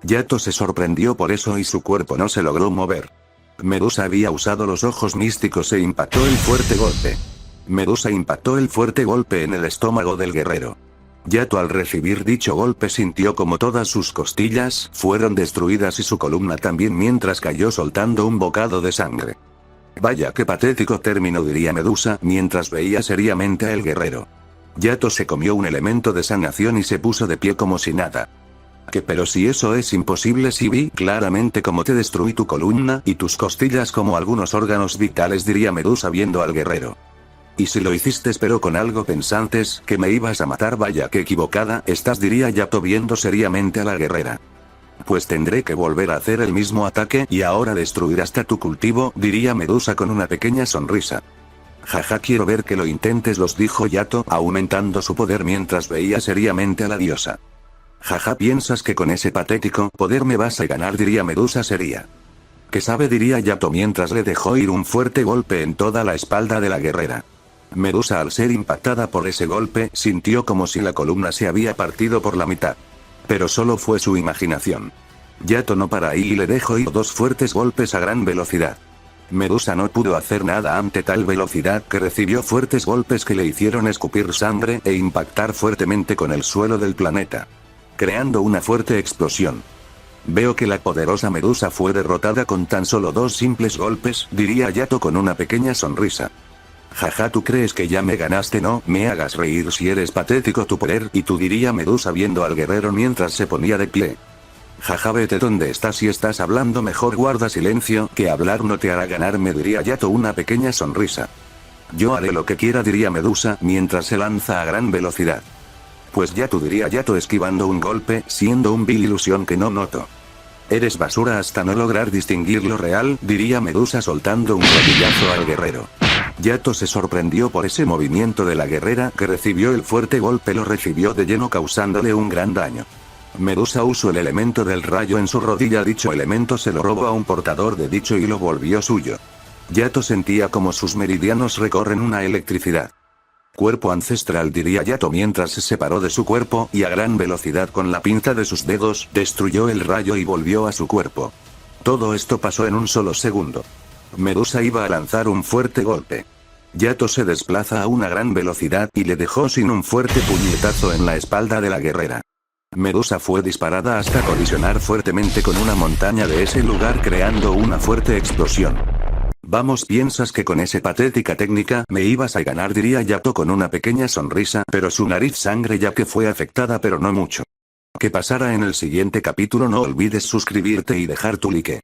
Yato se sorprendió por eso y su cuerpo no se logró mover. Medusa había usado los ojos místicos e impactó el fuerte golpe. Medusa impactó el fuerte golpe en el estómago del guerrero. Yato al recibir dicho golpe sintió como todas sus costillas fueron destruidas y su columna también mientras cayó soltando un bocado de sangre. Vaya qué patético término, diría Medusa mientras veía seriamente a el guerrero. Yato se comió un elemento de sanación y se puso de pie como si nada. Pero si eso es imposible, si vi claramente cómo te destruí tu columna y tus costillas como algunos órganos vitales, diría Medusa viendo al guerrero. Y si lo hiciste pero con algo pensantes que me ibas a matar, vaya que equivocada estás, diría Yato viendo seriamente a la guerrera. Pues tendré que volver a hacer el mismo ataque y ahora destruir hasta tu cultivo, diría Medusa con una pequeña sonrisa. Jaja, quiero ver que lo intentes, los dijo Yato aumentando su poder mientras veía seriamente a la diosa. Jaja, ¿piensas que con ese patético poder me vas a ganar? Diría Medusa seria. ¿Qué sabe? Diría Yato mientras le dejó ir un fuerte golpe en toda la espalda de la guerrera. Medusa al ser impactada por ese golpe sintió como si la columna se había partido por la mitad. Pero solo fue su imaginación. Yato no para ahí y le dejó ir dos fuertes golpes a gran velocidad. Medusa no pudo hacer nada ante tal velocidad que recibió fuertes golpes que le hicieron escupir sangre e impactar fuertemente con el suelo del planeta, creando una fuerte explosión. Veo que la poderosa Medusa fue derrotada con tan solo dos simples golpes, diría Yato con una pequeña sonrisa. Jaja, ¿tú crees que ya me ganaste? No me hagas reír si eres patético tu poder, y tú, diría Medusa viendo al guerrero mientras se ponía de pie. Jaja, vete donde estás, si estás hablando mejor guarda silencio, que hablar no te hará ganarme, diría Yato una pequeña sonrisa. Yo haré lo que quiera, diría Medusa mientras se lanza a gran velocidad. Pues ya tú, diría Yato esquivando un golpe, siendo un vil ilusión que no noto. Eres basura hasta no lograr distinguir lo real, diría Medusa soltando un rodillazo al guerrero. Yato se sorprendió por ese movimiento de la guerrera que recibió el fuerte golpe, lo recibió de lleno causándole un gran daño. Medusa usó el elemento del rayo en su rodilla, dicho elemento se lo robó a un portador de dicho y lo volvió suyo. Yato sentía como sus meridianos recorren una electricidad. Cuerpo ancestral, diría Yato mientras se separó de su cuerpo y a gran velocidad con la pinza de sus dedos destruyó el rayo y volvió a su cuerpo. Todo esto pasó en un solo segundo. Medusa iba a lanzar un fuerte golpe. Yato se desplaza a una gran velocidad y le dejó sin un fuerte puñetazo en la espalda de la guerrera. Medusa fue disparada hasta colisionar fuertemente con una montaña de ese lugar creando una fuerte explosión. Vamos, ¿piensas que con esa patética técnica me ibas a ganar? Diría Yato con una pequeña sonrisa, pero su nariz sangre ya que fue afectada pero no mucho. ¿Qué pasará en el siguiente capítulo? No olvides suscribirte y dejar tu like.